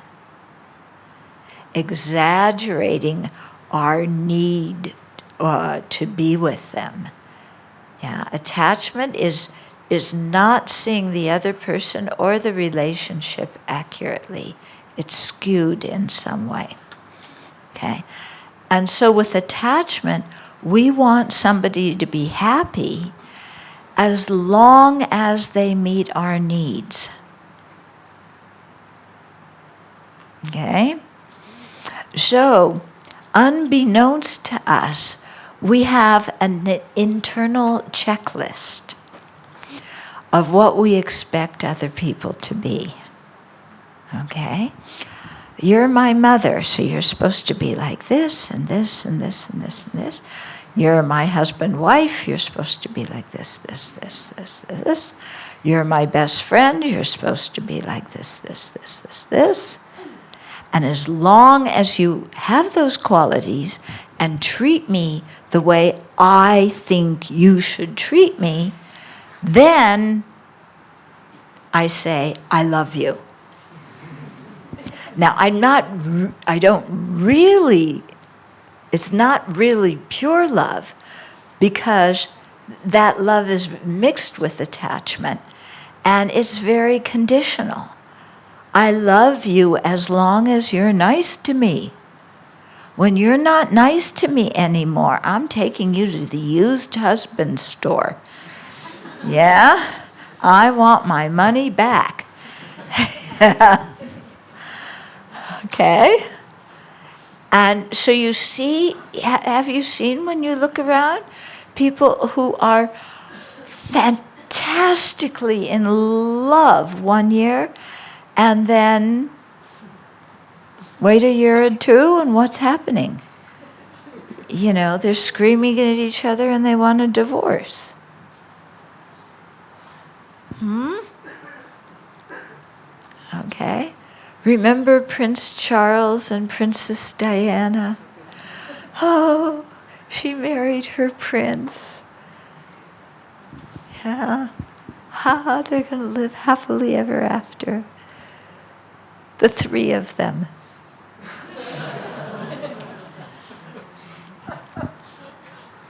exaggerating our need to be with them. Yeah, attachment is not seeing the other person or the relationship accurately. It's skewed in some way. Okay? And so with attachment, we want somebody to be happy as long as they meet our needs. Okay? So, unbeknownst to us, we have an internal checklist of what we expect other people to be. Okay? You're my mother, so you're supposed to be like this, and this, and this, and this, and this. You're my husband, wife, you're supposed to be like this, this, this, this, this. You're my best friend, you're supposed to be like this, this, this, this, this. And as long as you have those qualities and treat me the way I think you should treat me, then I say, I love you. Now, it's not really pure love, because that love is mixed with attachment, and it's very conditional. I love you as long as you're nice to me. When you're not nice to me anymore, I'm taking you to the used husband store. Yeah? I want my money back. Okay? And so you see, have you seen when you look around, people who are fantastically in love 1 year, and then wait a year or two, and what's happening? You know, they're screaming at each other and they want a divorce. Okay. Remember Prince Charles and Princess Diana? Oh, she married her prince. Yeah. They're going to live happily ever after. The three of them.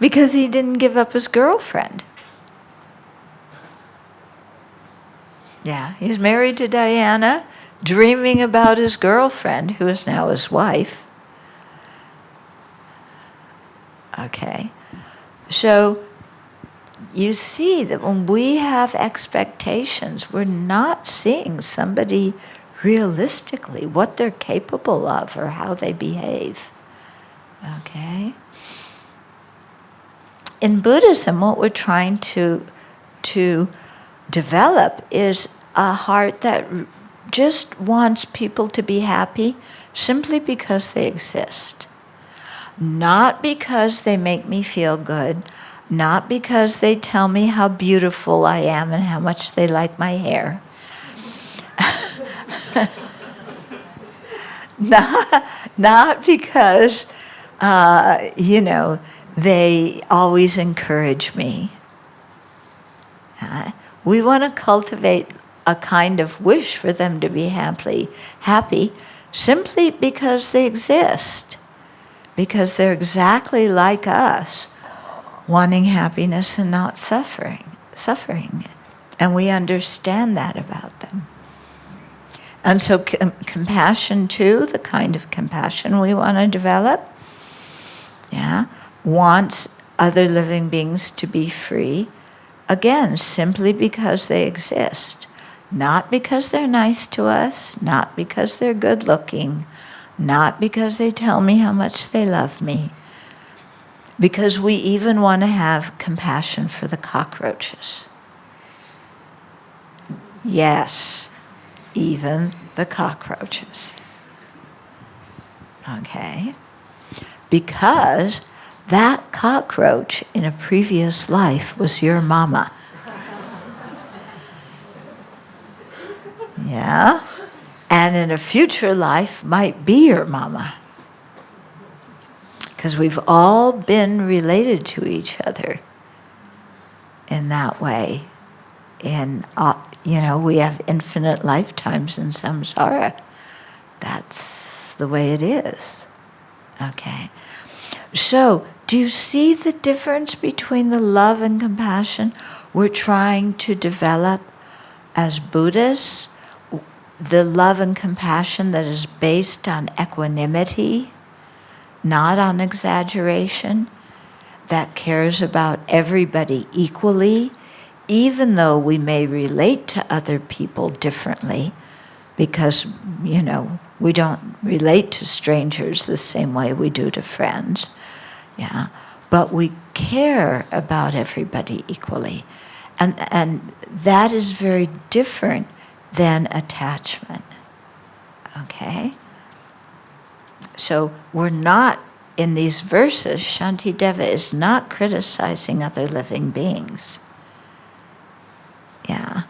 Because he didn't give up his girlfriend. Yeah, he's married to Diana, dreaming about his girlfriend, who is now his wife. Okay. So you see that when we have expectations, we're not seeing somebody realistically, what they're capable of or how they behave. Okay? In Buddhism, what we're trying to develop is a heart that just wants people to be happy simply because they exist. Not because they make me feel good, not because they tell me how beautiful I am and how much they like my hair. Not because, they always encourage me. We want to cultivate a kind of wish for them to be happy simply because they exist, because they're exactly like us, wanting happiness and not suffering. And we understand that about them. And so compassion too, the kind of compassion we want to develop, wants other living beings to be free, again, simply because they exist. Not because they're nice to us, not because they're good looking, not because they tell me how much they love me. Because we even want to have compassion for the cockroaches. Yes, even the cockroaches. Okay? Because that cockroach in a previous life was your mama. Yeah? And in a future life might be your mama. Because we've all been related to each other in that way. We have infinite lifetimes in samsara. That's the way it is. Okay. So, do you see the difference between the love and compassion we're trying to develop as Buddhists? The love and compassion that is based on equanimity, not on exaggeration, that cares about everybody equally, even though we may relate to other people differently, because, we don't relate to strangers the same way we do to friends. Yeah, but we care about everybody equally. And that is very different than attachment. Okay? So we're not, in these verses, Shantideva is not criticizing other living beings. Yeah.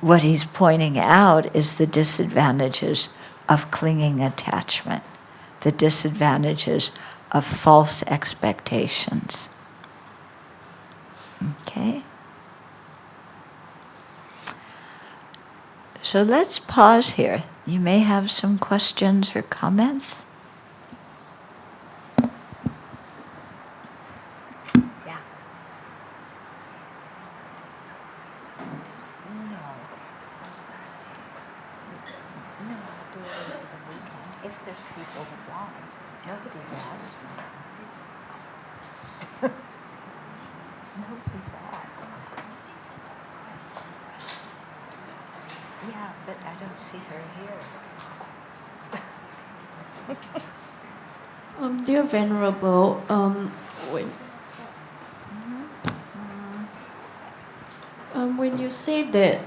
What he's pointing out is the disadvantages of clinging attachment, the disadvantages of false expectations. Okay? So let's pause here. You may have some questions or comments. Yeah. No, I'll do it over the weekend. If there's people who want. Nobody's asked me. Nobody's asked. Yeah, but I don't see her here. Dear Venerable, when you say that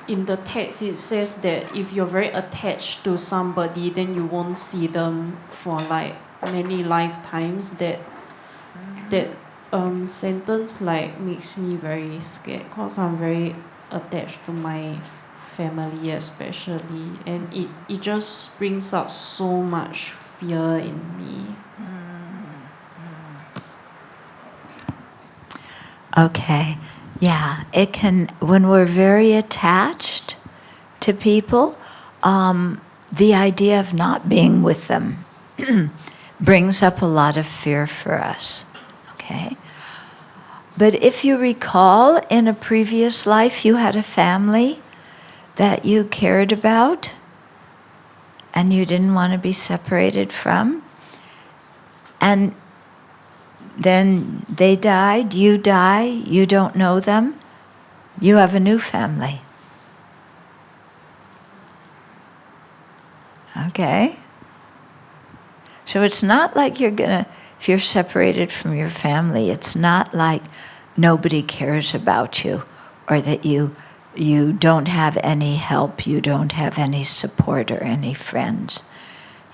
in the text it says that if you're very attached to somebody, then you won't see them for like many lifetimes. That sentence like makes me very scared because I'm very attached to my family especially, and it just brings up so much fear in me. Okay. Yeah, it can, when we're very attached to people, the idea of not being with them brings up a lot of fear for us. Okay? But if you recall, in a previous life you had a family that you cared about and you didn't want to be separated from, and then they died, you die, you don't know them, you have a new family. Okay? So it's not like if you're separated from your family, it's not like nobody cares about you, or that you don't have any help, you don't have any support or any friends.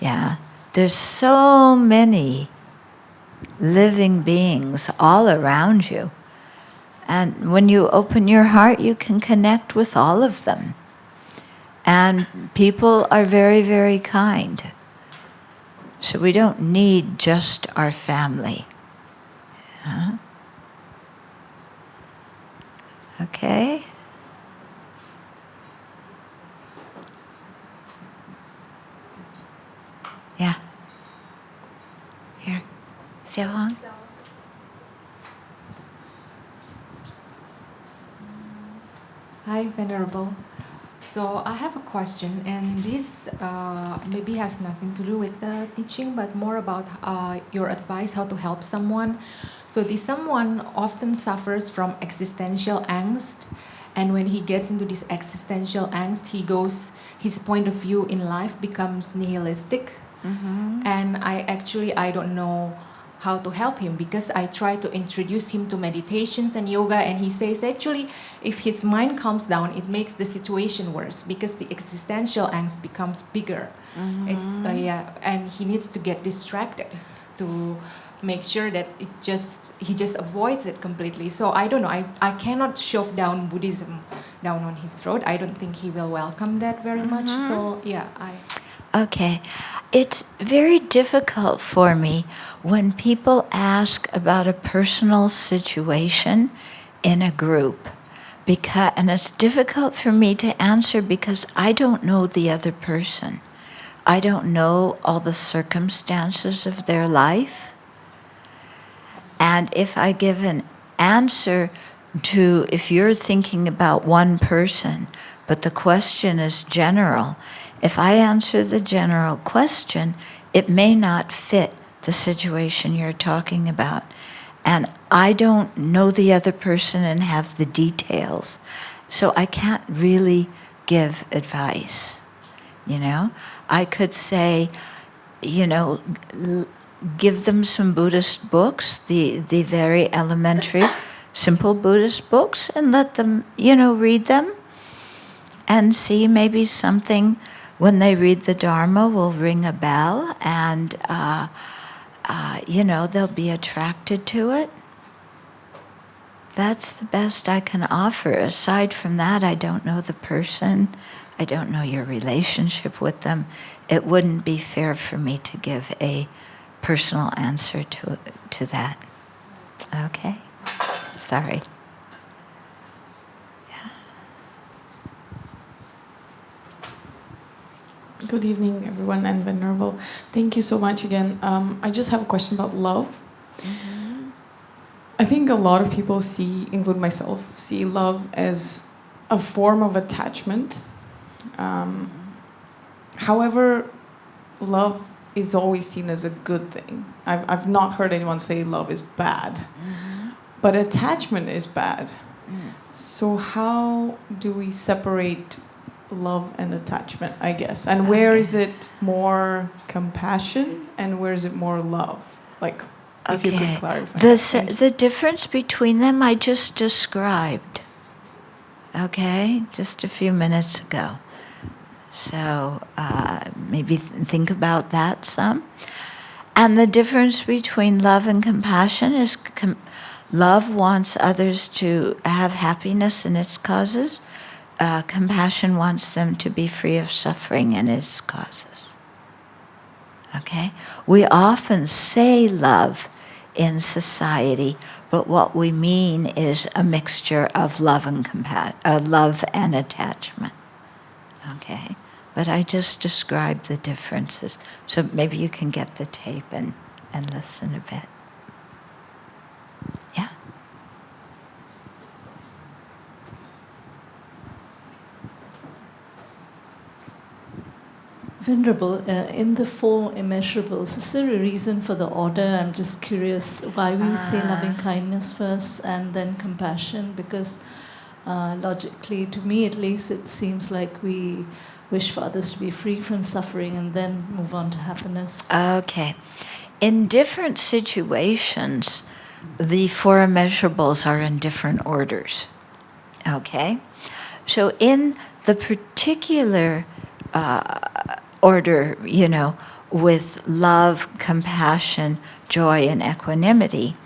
Yeah? There's so many living beings all around you. And when you open your heart, you can connect with all of them. And people are very, very kind. So we don't need just our family. Yeah. Okay? Yeah. Here. Xiao Hong? Hi, Venerable. So I have a question, and this maybe has nothing to do with the teaching, but more about your advice how to help someone. So this someone often suffers from existential angst, and when he gets into this existential angst, his point of view in life becomes nihilistic. Mm-hmm. And I don't know how to help him, because I try to introduce him to meditations and yoga, and he says actually if his mind calms down, it makes the situation worse because the existential angst becomes bigger. Mm-hmm. It's and he needs to get distracted to make sure that he just avoids it completely. So I don't know, I cannot shove down Buddhism down on his throat. I don't think he will welcome that very much. So Okay. It's very difficult for me when people ask about a personal situation in a group, and it's difficult for me to answer because I don't know the other person. I don't know all the circumstances of their life. And if I give an answer to, if you're thinking about one person, but the question is general, if I answer the general question, it may not fit the situation you're talking about. And I don't know the other person and have the details. So I can't really give advice, you know? I could say, you know, give them some Buddhist books, the very elementary, simple Buddhist books, and let them, you know, read them and see maybe something when they read the Dharma will ring a bell and, you know, they'll be attracted to it. That's the best I can offer. Aside from that, I don't know the person. I don't know your relationship with them. It wouldn't be fair for me to give a personal answer to that. Okay? Sorry. Yeah. Good evening, everyone, and Venerable. Thank you so much again. I just have a question about love. Mm-hmm. I think a lot of people include myself, see love as a form of attachment. However, love is always seen as a good thing. I've not heard anyone say love is bad, mm-hmm. but attachment is bad. Mm. So how do we separate love and attachment, I guess? And where is it more compassion and where is it more love? Like, if you could clarify. The difference between them I just described, okay, just a few minutes ago. So maybe think about that some. And the difference between love and compassion is love wants others to have happiness in its causes. Compassion wants them to be free of suffering in its causes. Okay? We often say love in society, but what we mean is a mixture of love and attachment. Okay? But I just described the differences, so maybe you can get the tape and listen a bit. Yeah? Venerable, in the four immeasurables, is there a reason for the order? I'm just curious why we say loving kindness first and then compassion, because logically, to me at least, it seems like we wish for others to be free from suffering and then move on to happiness. Okay. In different situations, the four immeasurables are in different orders. Okay? So in the particular order, you know, with love, compassion, joy, and equanimity,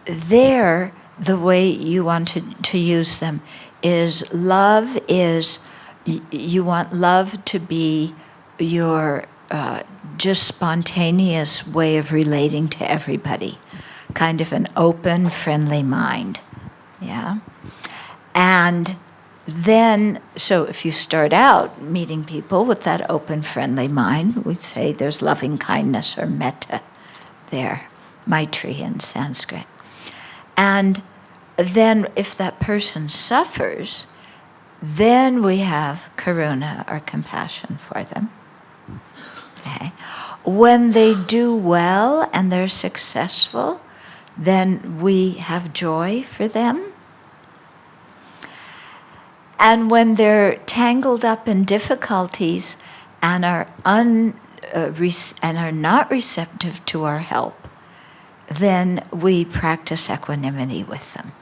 there, the way you want to use them is you want love to be your just spontaneous way of relating to everybody, kind of an open, friendly mind, yeah? And then, so if you start out meeting people with that open, friendly mind, we'd say there's loving kindness or metta there, maitri in Sanskrit. And then if that person suffers, then we have karuna or compassion for them. Okay. When they do well and they're successful, then we have joy for them. And when they're tangled up in difficulties and are not receptive to our help, then we practice equanimity with them.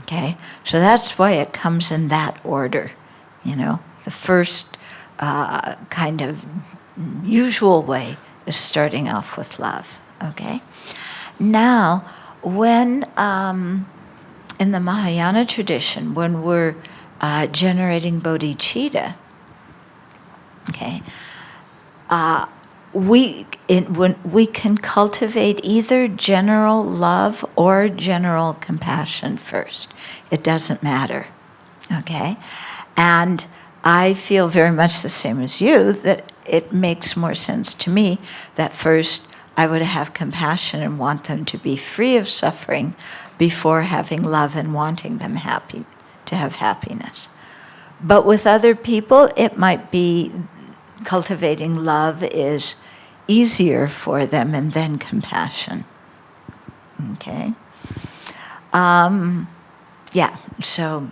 Okay? So that's why it comes in that order. You know, the first kind of usual way is starting off with love. Okay? Now, when in the Mahayana tradition, when we're generating bodhicitta, okay, when we can cultivate either general love or general compassion first. It doesn't matter, okay? And I feel very much the same as you, that it makes more sense to me that first I would have compassion and want them to be free of suffering before having love and wanting them happy, to have happiness. But with other people, it might be cultivating love is easier for them, and then compassion. Okay? Yeah, so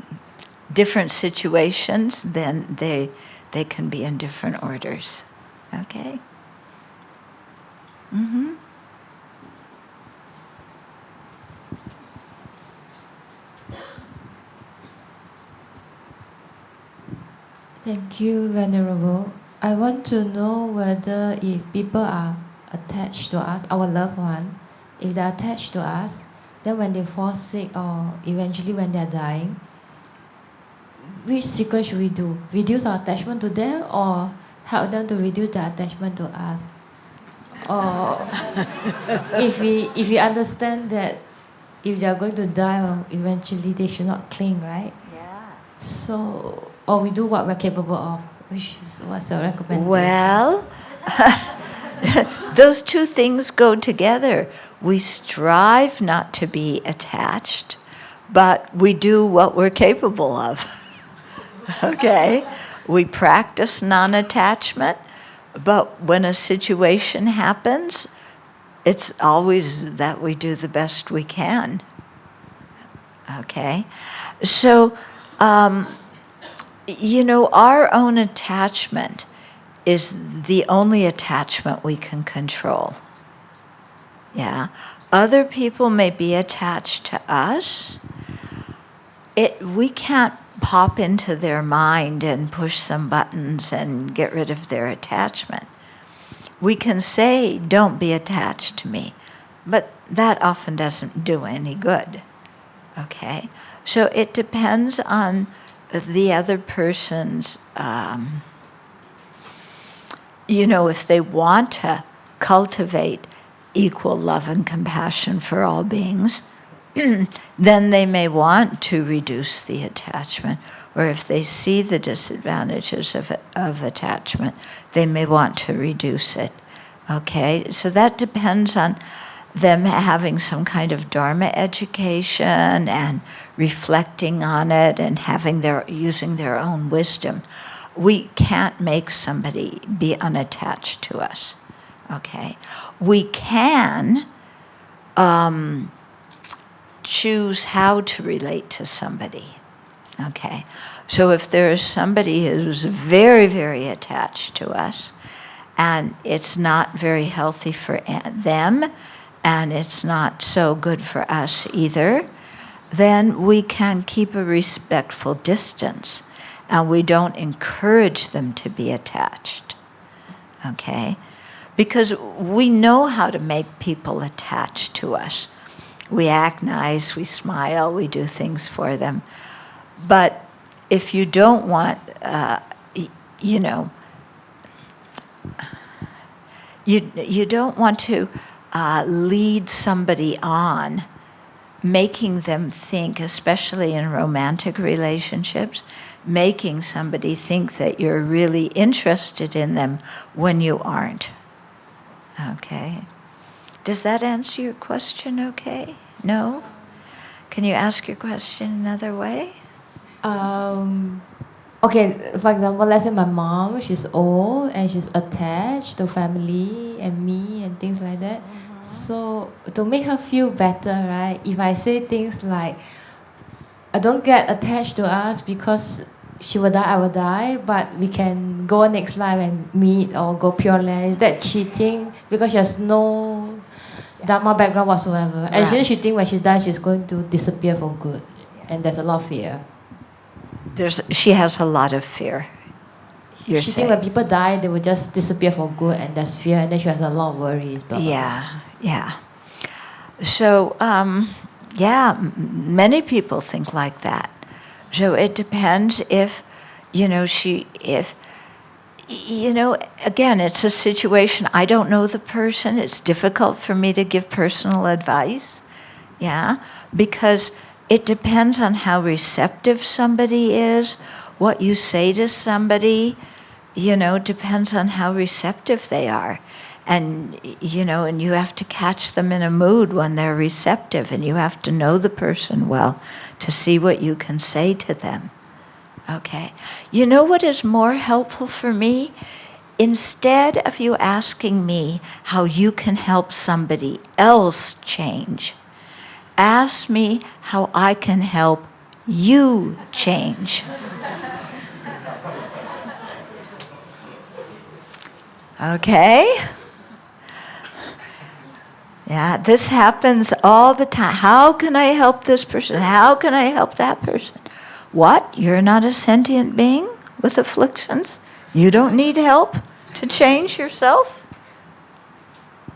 different situations, then they can be in different orders. Okay? Mm-hmm. Thank you, Venerable. I want to know whether if people are attached to us, our loved one, if they're attached to us, then when they fall sick or eventually when they're dying, which sequence should we do? Reduce our attachment to them or help them to reduce their attachment to us? Or if we understand that if they are going to die or eventually they should not cling, right? Yeah. So, or we do what we're capable of. What's your recommendation? Well, those two things go together. We strive not to be attached, but we do what we're capable of. Okay? We practice non-attachment, but when a situation happens, it's always that we do the best we can. Okay? So, our own attachment is the only attachment we can control. Yeah. Other people may be attached to us. We can't pop into their mind and push some buttons and get rid of their attachment. We can say, don't be attached to me, but that often doesn't do any good. Okay? So it depends on the other person's, if they want to cultivate equal love and compassion for all beings, then they may want to reduce the attachment. Or if they see the disadvantages of attachment, they may want to reduce it. Okay? So that depends on them having some kind of Dharma education and reflecting on it and using their own wisdom. We can't make somebody be unattached to us. Okay? We can choose how to relate to somebody. Okay? So if there is somebody who's very, very attached to us, and it's not very healthy for them, and it's not so good for us either, then we can keep a respectful distance, and we don't encourage them to be attached. Okay? Because we know how to make people attached to us. We act nice, we smile, we do things for them. But if you don't want, you don't want to lead somebody on, making them think, especially in romantic relationships, making somebody think that you're really interested in them when you aren't. Okay? Does that answer your question okay? No? Can you ask your question another way? Okay, for example, let's say my mom, she's old and she's attached to family and me and things like that. So to make her feel better, right, if I say things like, don't get attached to us because she will die, I will die, but we can go next life and meet or go Pure Land. Is that cheating? Because she has no Dharma background whatsoever. And she thinks when she dies, she's going to disappear for good. And there's a lot of fear. She has a lot of fear. She thinks when people die, they will just disappear for good, and there's fear, and then she has a lot of worries. Yeah. So, many people think like that. So it depends if you know, again, it's a situation. I don't know the person. It's difficult for me to give personal advice. Yeah, because it depends on how receptive somebody is. What you say to somebody, you know, depends on how receptive they are. And, you know, and you have to catch them in a mood when they're receptive, and you have to know the person well to see what you can say to them. Okay. You know what is more helpful for me? Instead of you asking me how you can help somebody else change, ask me how I can help you change. Okay? Yeah, this happens all the time. How can I help this person? How can I help that person? What? You're not a sentient being with afflictions? You don't need help to change yourself?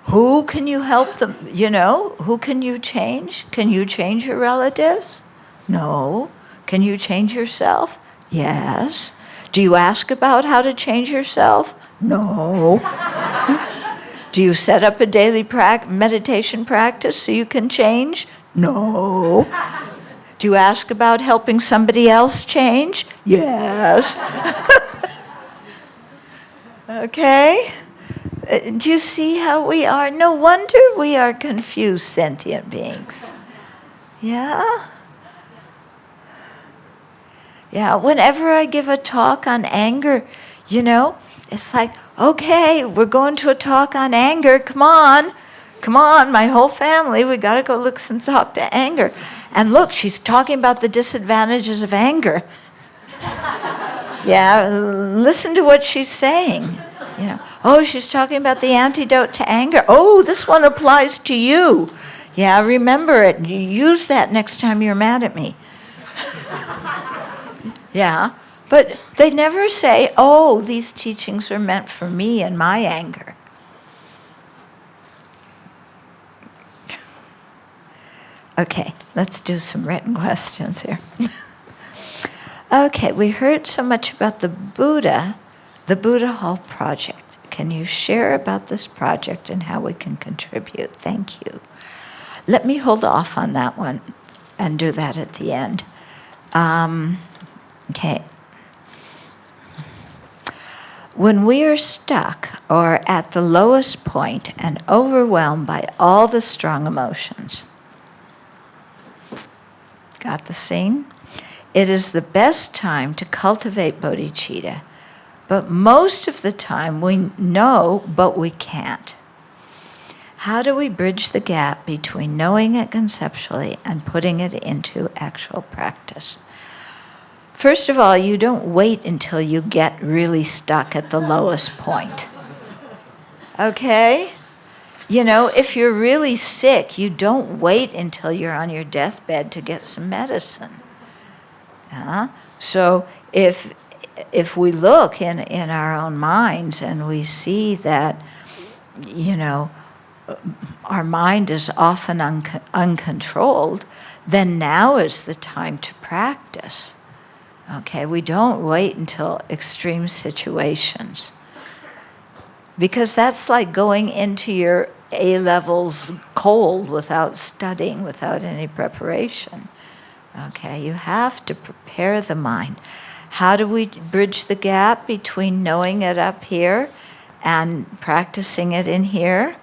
Who can you help them? You know, who can you change? Can you change your relatives? No. Can you change yourself? Yes. Do you ask about how to change yourself? No. Do you set up a daily meditation practice so you can change? No. Do you ask about helping somebody else change? Yes. Okay? Do you see how we are? No wonder we are confused sentient beings. Yeah? Yeah, whenever I give a talk on anger, you know, it's like, okay, we're going to a talk on anger. Come on, my whole family, we got to go listen and talk to anger. And look, she's talking about the disadvantages of anger. Yeah, listen to what she's saying. You know, oh, she's talking about the antidote to anger. Oh, this one applies to you. Yeah, remember it. You use that next time you're mad at me. Yeah, but they never say, oh, these teachings are meant for me and my anger. Okay, let's do some written questions here. Okay, we heard so much about the Buddhahood project. Can you share about this project and how we can contribute? Thank you. Let me hold off on that one and do that at the end. Okay. When we are stuck or at the lowest point and overwhelmed by all the strong emotions, got the scene? It is the best time to cultivate bodhicitta, but most of the time we know, but we can't. How do we bridge the gap between knowing it conceptually and putting it into actual practice? First of all, you don't wait until you get really stuck at the lowest point. Okay? You know, if you're really sick, you don't wait until you're on your deathbed to get some medicine. So if we look in our own minds and we see that, you know, our mind is often uncontrolled, then now is the time to practice. Okay, we don't wait until extreme situations. Because that's like going into your A-levels cold without studying, without any preparation. Okay, you have to prepare the mind. How do we bridge the gap between knowing it up here and practicing it in here?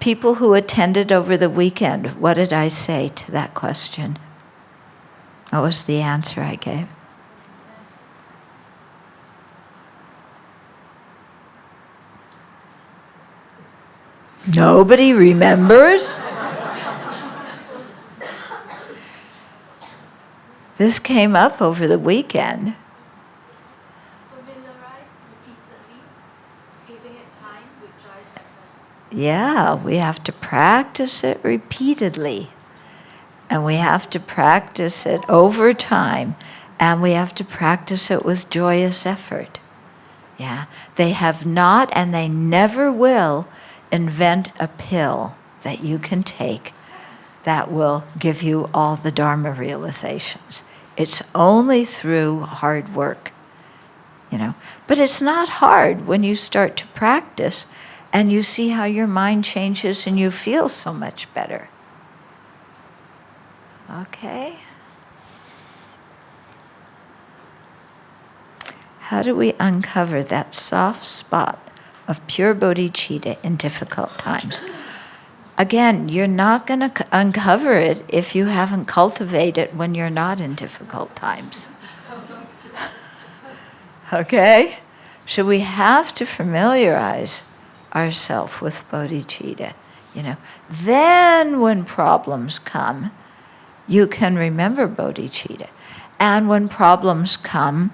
People who attended over the weekend, what did I say to that question? What was the answer I gave? Nobody remembers? This came up over the weekend. Familiarize repeatedly, giving it time with joyous effort. Yeah, we have to practice it repeatedly. And we have to practice it over time. And we have to practice it with joyous effort. Yeah, they have not and they never will invent a pill that you can take that will give you all the Dharma realizations. It's only through hard work. But it's not hard when you start to practice and you see how your mind changes and you feel so much better. Okay? How do we uncover that soft spot of pure bodhicitta in difficult times? Again, you're not going to uncover it if you haven't cultivated it when you're not in difficult times. Okay? So we have to familiarize ourselves with bodhicitta. Then when problems come, you can remember bodhicitta. And when problems come,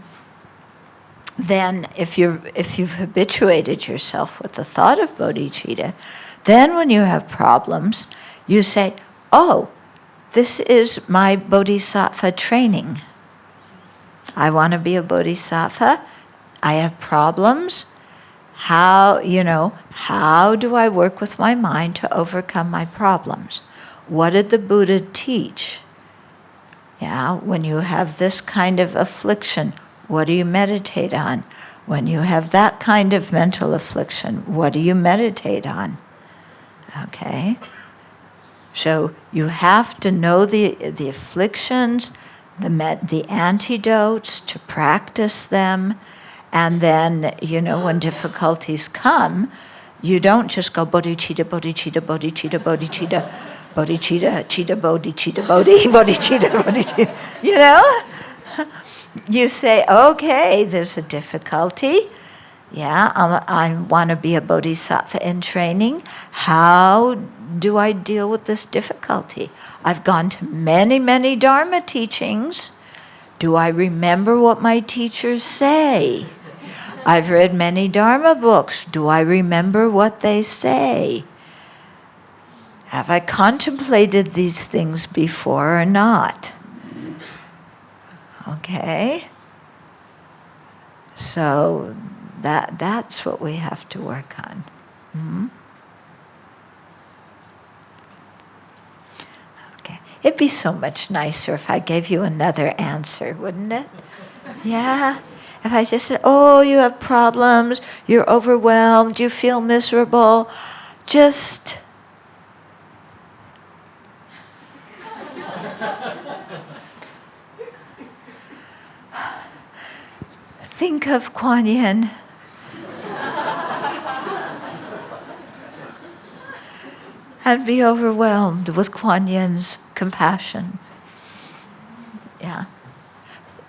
then if you've habituated yourself with the thought of bodhicitta, then when you have problems, you say, oh, this is my bodhisattva training. I want to be a bodhisattva. I have problems. How do I work with my mind to overcome my problems? What did the Buddha teach? When you have this kind of affliction, what do you meditate on? When you have that kind of mental affliction, what do you meditate on? Okay? So you have to know the afflictions, the antidotes, to practice them, and then, when difficulties come, you don't just go bodhicitta, bodhicitta, bodhicitta, bodhicitta, bodhicitta, chitta, bodhicitta, bodhi, bodhicitta, bodhicitta, You say, okay, there's a difficulty. I want to be a bodhisattva in training. How do I deal with this difficulty? I've gone to many, many Dharma teachings. Do I remember what my teachers say? I've read many Dharma books. Do I remember what they say? Have I contemplated these things before or not? Okay? So that's what we have to work on. Mm-hmm. Okay. It'd be so much nicer if I gave you another answer, wouldn't it? Yeah? If I just said, oh, you have problems, you're overwhelmed, you feel miserable, just think of Kuan Yin. And be overwhelmed with Kuan Yin's compassion.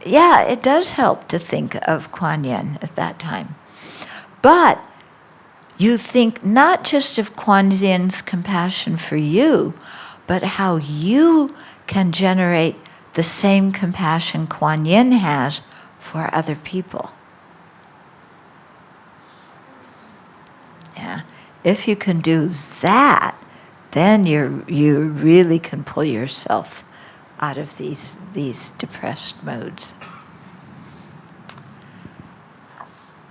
Yeah, it does help to think of Kuan Yin at that time. But you think not just of Kuan Yin's compassion for you, but how you can generate the same compassion Kuan Yin has for other people. If you can do that, then you really can pull yourself out of these depressed modes.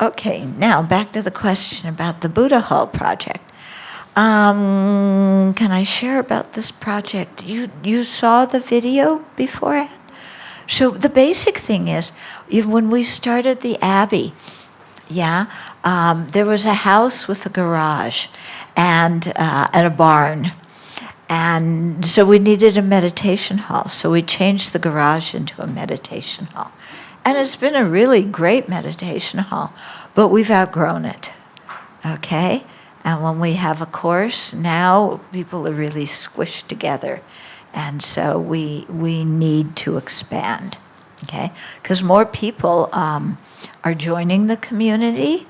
Okay, now back to the question about the Buddhahood project. Can I share about this project? You saw the video beforehand? So the basic thing is, when we started the Abbey, there was a house with a garage and a barn. And so we needed a meditation hall. So we changed the garage into a meditation hall. And it's been a really great meditation hall, but we've outgrown it, okay? And when we have a course, now people are really squished together. And so we need to expand, okay? Because more people are joining the community,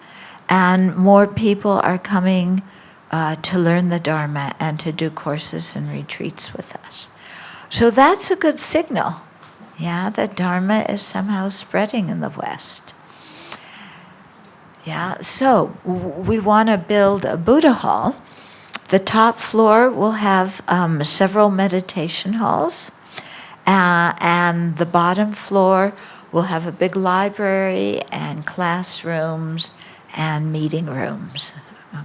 and more people are coming to learn the Dharma and to do courses and retreats with us. So that's a good signal, that Dharma is somehow spreading in the West. So we want to build a Buddha hall. The top floor will have several meditation halls, and the bottom floor will have a big library and classrooms and meeting rooms,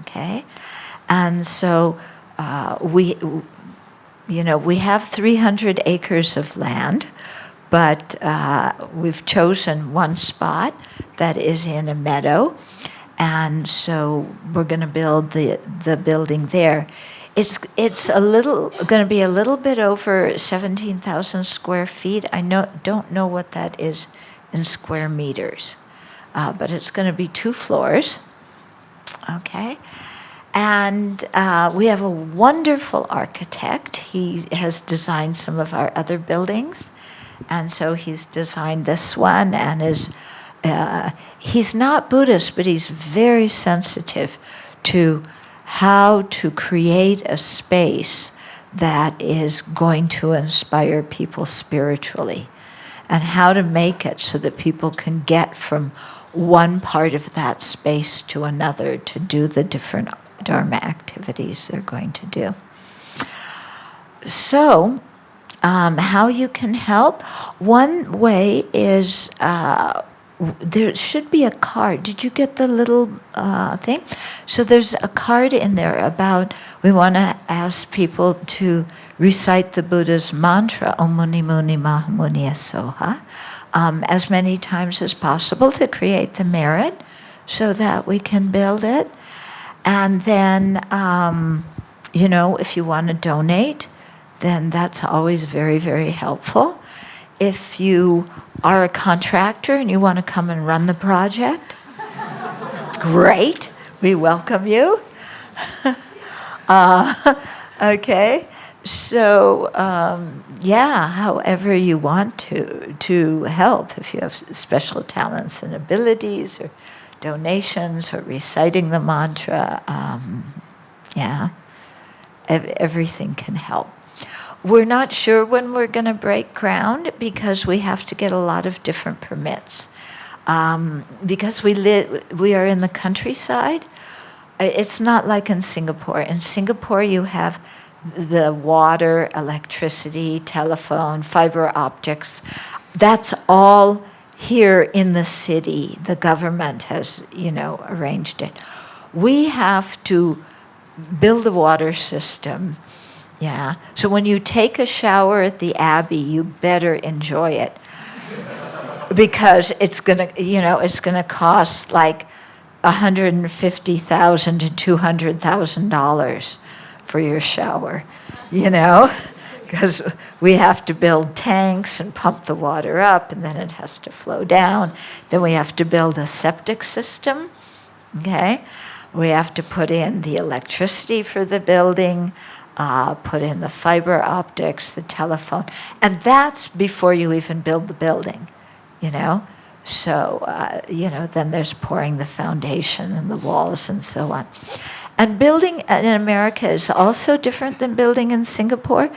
okay? And so we have 300 acres of land, but we've chosen one spot that is in a meadow, and so we're going to build the building there. It's going to be a little bit over 17,000 square feet. I don't know what that is in square meters, but it's going to be 2 floors. Okay, and we have a wonderful architect. He has designed some of our other buildings, and so he's designed this one, and he's not Buddhist, but he's very sensitive to how to create a space that is going to inspire people spiritually, and how to make it so that people can get from one part of that space to another to do the different Dharma activities they're going to do. So, how you can help? One way is there should be a card. Did you get the little thing? So there's a card in there about we want to ask people to recite the Buddha's mantra, Om Muni Muni Maha Muni Soha, as many times as possible to create the merit so that we can build it. And then, if you want to donate, then that's always very, very helpful. If you are a contractor and you want to come and run the project, great, we welcome you. Okay, so however you want to help, if you have special talents and abilities, or donations, or reciting the mantra, everything can help. We're not sure when we're going to break ground because we have to get a lot of different permits. Because we are in the countryside. It's not like in Singapore. In Singapore, you have the water, electricity, telephone, fiber optics. That's all here in the city. The government has, arranged it. We have to build a water system. Yeah. So when you take a shower at the Abbey, you better enjoy it, because it's gonna cost like $150,000 to $200,000 for your shower, because we have to build tanks and pump the water up, and then it has to flow down. Then we have to build a septic system. Okay, we have to put in the electricity for the building. Put in the fiber optics, the telephone, and that's before you even build the building, So, then there's pouring the foundation and the walls and so on. And building in America is also different than building in Singapore,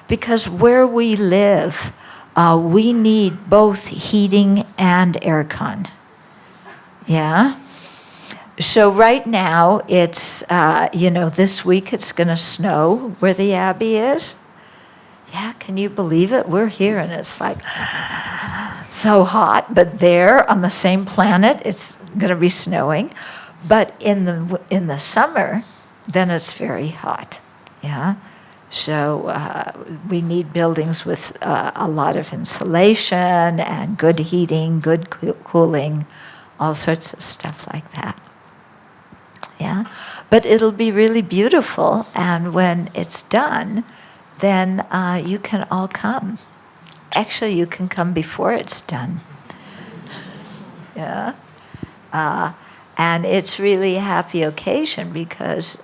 because where we live, we need both heating and aircon. Yeah? So right now, it's, this week it's going to snow where the Abbey is. Yeah, can you believe it? We're here and it's like so hot, but there on the same planet, it's going to be snowing. But in the summer, then it's very hot. Yeah, so we need buildings with a lot of insulation and good heating, good cooling, all sorts of stuff like that. Yeah, but it'll be really beautiful, and when it's done, then you can all come. Actually, you can come before it's done. Yeah, and it's really a happy occasion because,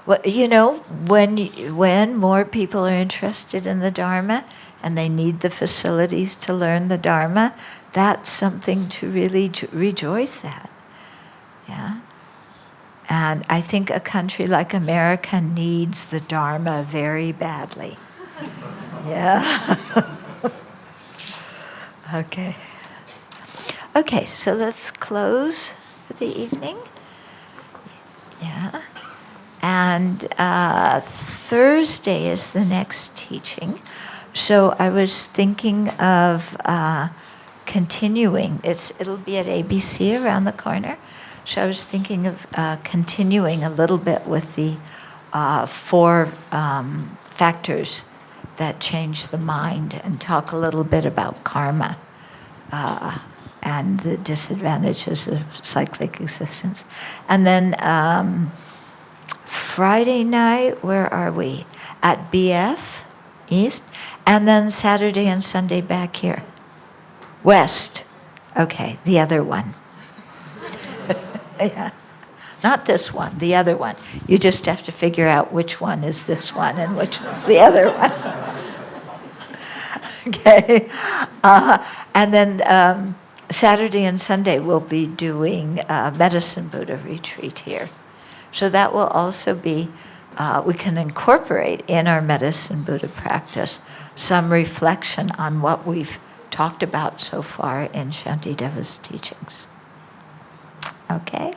when more people are interested in the Dharma and they need the facilities to learn the Dharma, that's something to really rejoice at. Yeah. And I think a country like America needs the Dharma very badly. Yeah. Okay. Okay, so let's close for the evening. Yeah. And Thursday is the next teaching. So I was thinking of continuing. It'll be at ABC around the corner. So I was thinking of continuing a little bit with the 4 factors that change the mind and talk a little bit about karma and the disadvantages of cyclic existence. And then Friday night, where are we? At BF East. And then Saturday and Sunday back here. West. Okay, the other one. Yeah. Not this one, the other one. You just have to figure out which one is this one and which is the other one. Okay. And then Saturday and Sunday we'll be doing a Medicine Buddha retreat here. So that will also be, we can incorporate in our Medicine Buddha practice some reflection on what we've talked about so far in Shantideva's teachings. Okay?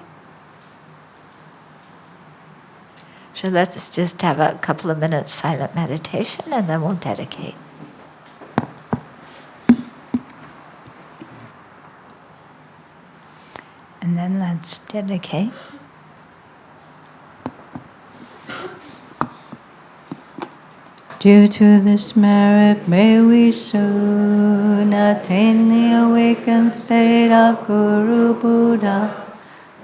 So let's just have a couple of minutes silent meditation and then we'll dedicate. And then let's dedicate. Due to this merit, may we soon attain the awakened state of Guru Buddha,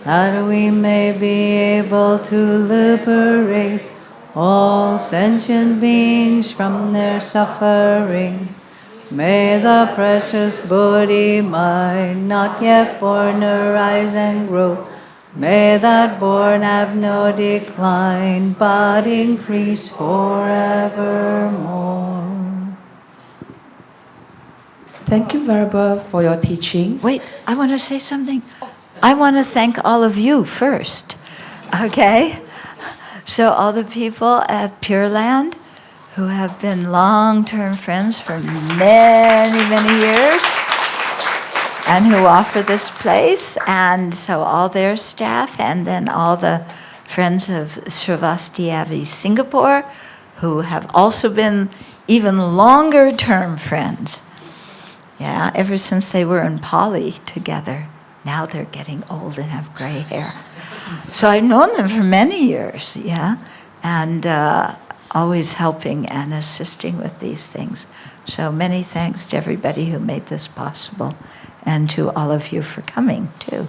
that we may be able to liberate all sentient beings from their sufferings. May the precious Bodhi mind not yet born arise and grow. May that born have no decline, but increase forevermore. Thank you, Venerable, for your teachings. Wait, I want to say something. I want to thank all of you first, okay? So all the people at Pure Land who have been long-term friends for many, many years and who offer this place, and so all their staff, and then all the friends of Srivastava Singapore who have also been even longer-term friends. Yeah, ever since they were in Pali together. Now they're getting old and have gray hair. So I've known them for many years, yeah, and always helping and assisting with these things. So many thanks to everybody who made this possible, and to all of you for coming, too.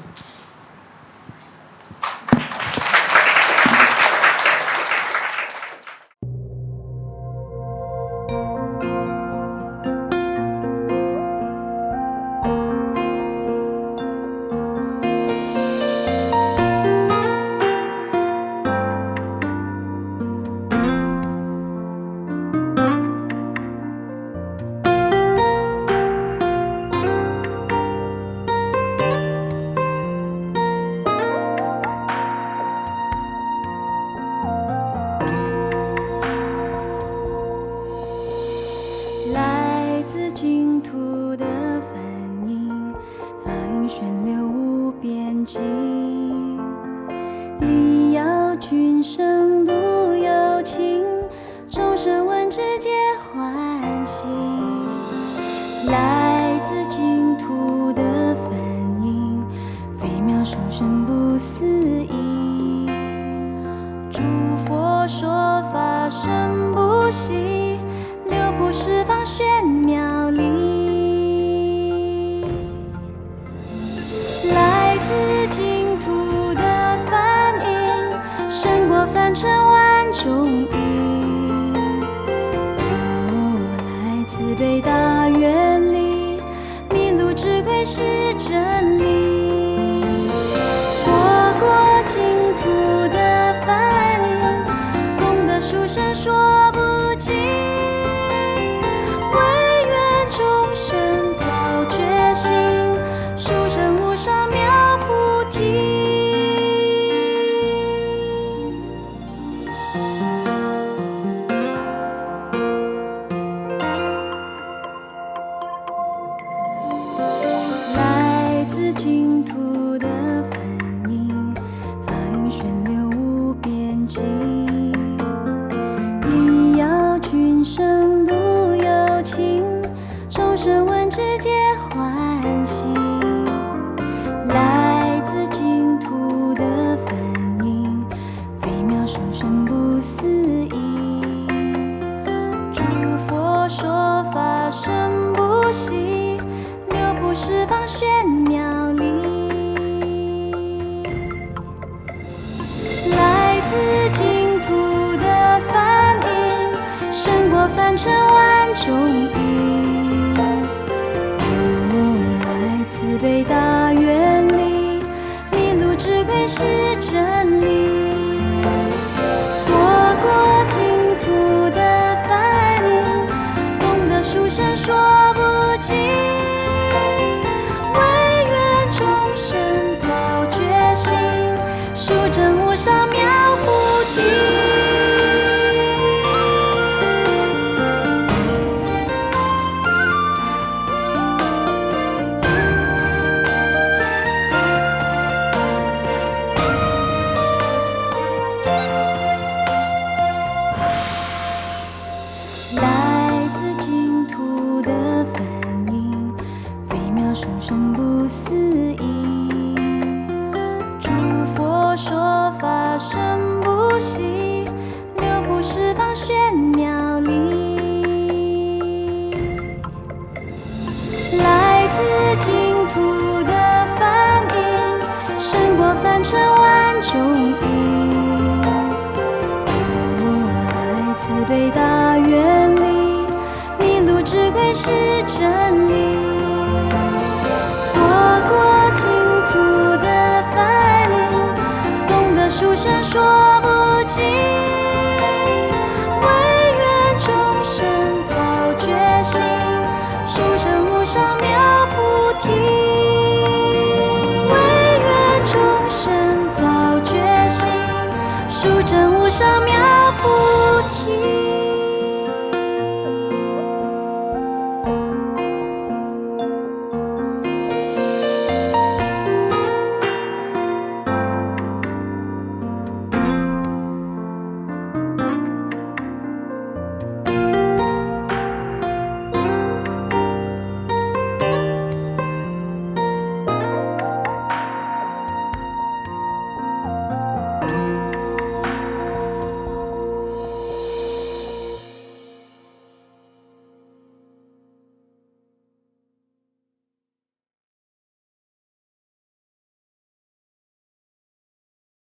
波凡尘万种意，来自北大愿力，迷路只归是真理。错过净土的梵音，懂得殊胜说不尽，唯愿众生早觉醒，殊证无上妙菩提。来自净土的梵音，微妙殊胜不思议。诸佛说法深不息，六部十方玄妙理。来自净土的梵音，胜过凡尘万种意。来自北大愿力，迷路只归是真理。错过净土的梵音，懂得殊胜说不尽，唯愿众生早觉醒，殊证无上妙菩提。唯愿众生早觉醒，殊证无上妙菩提。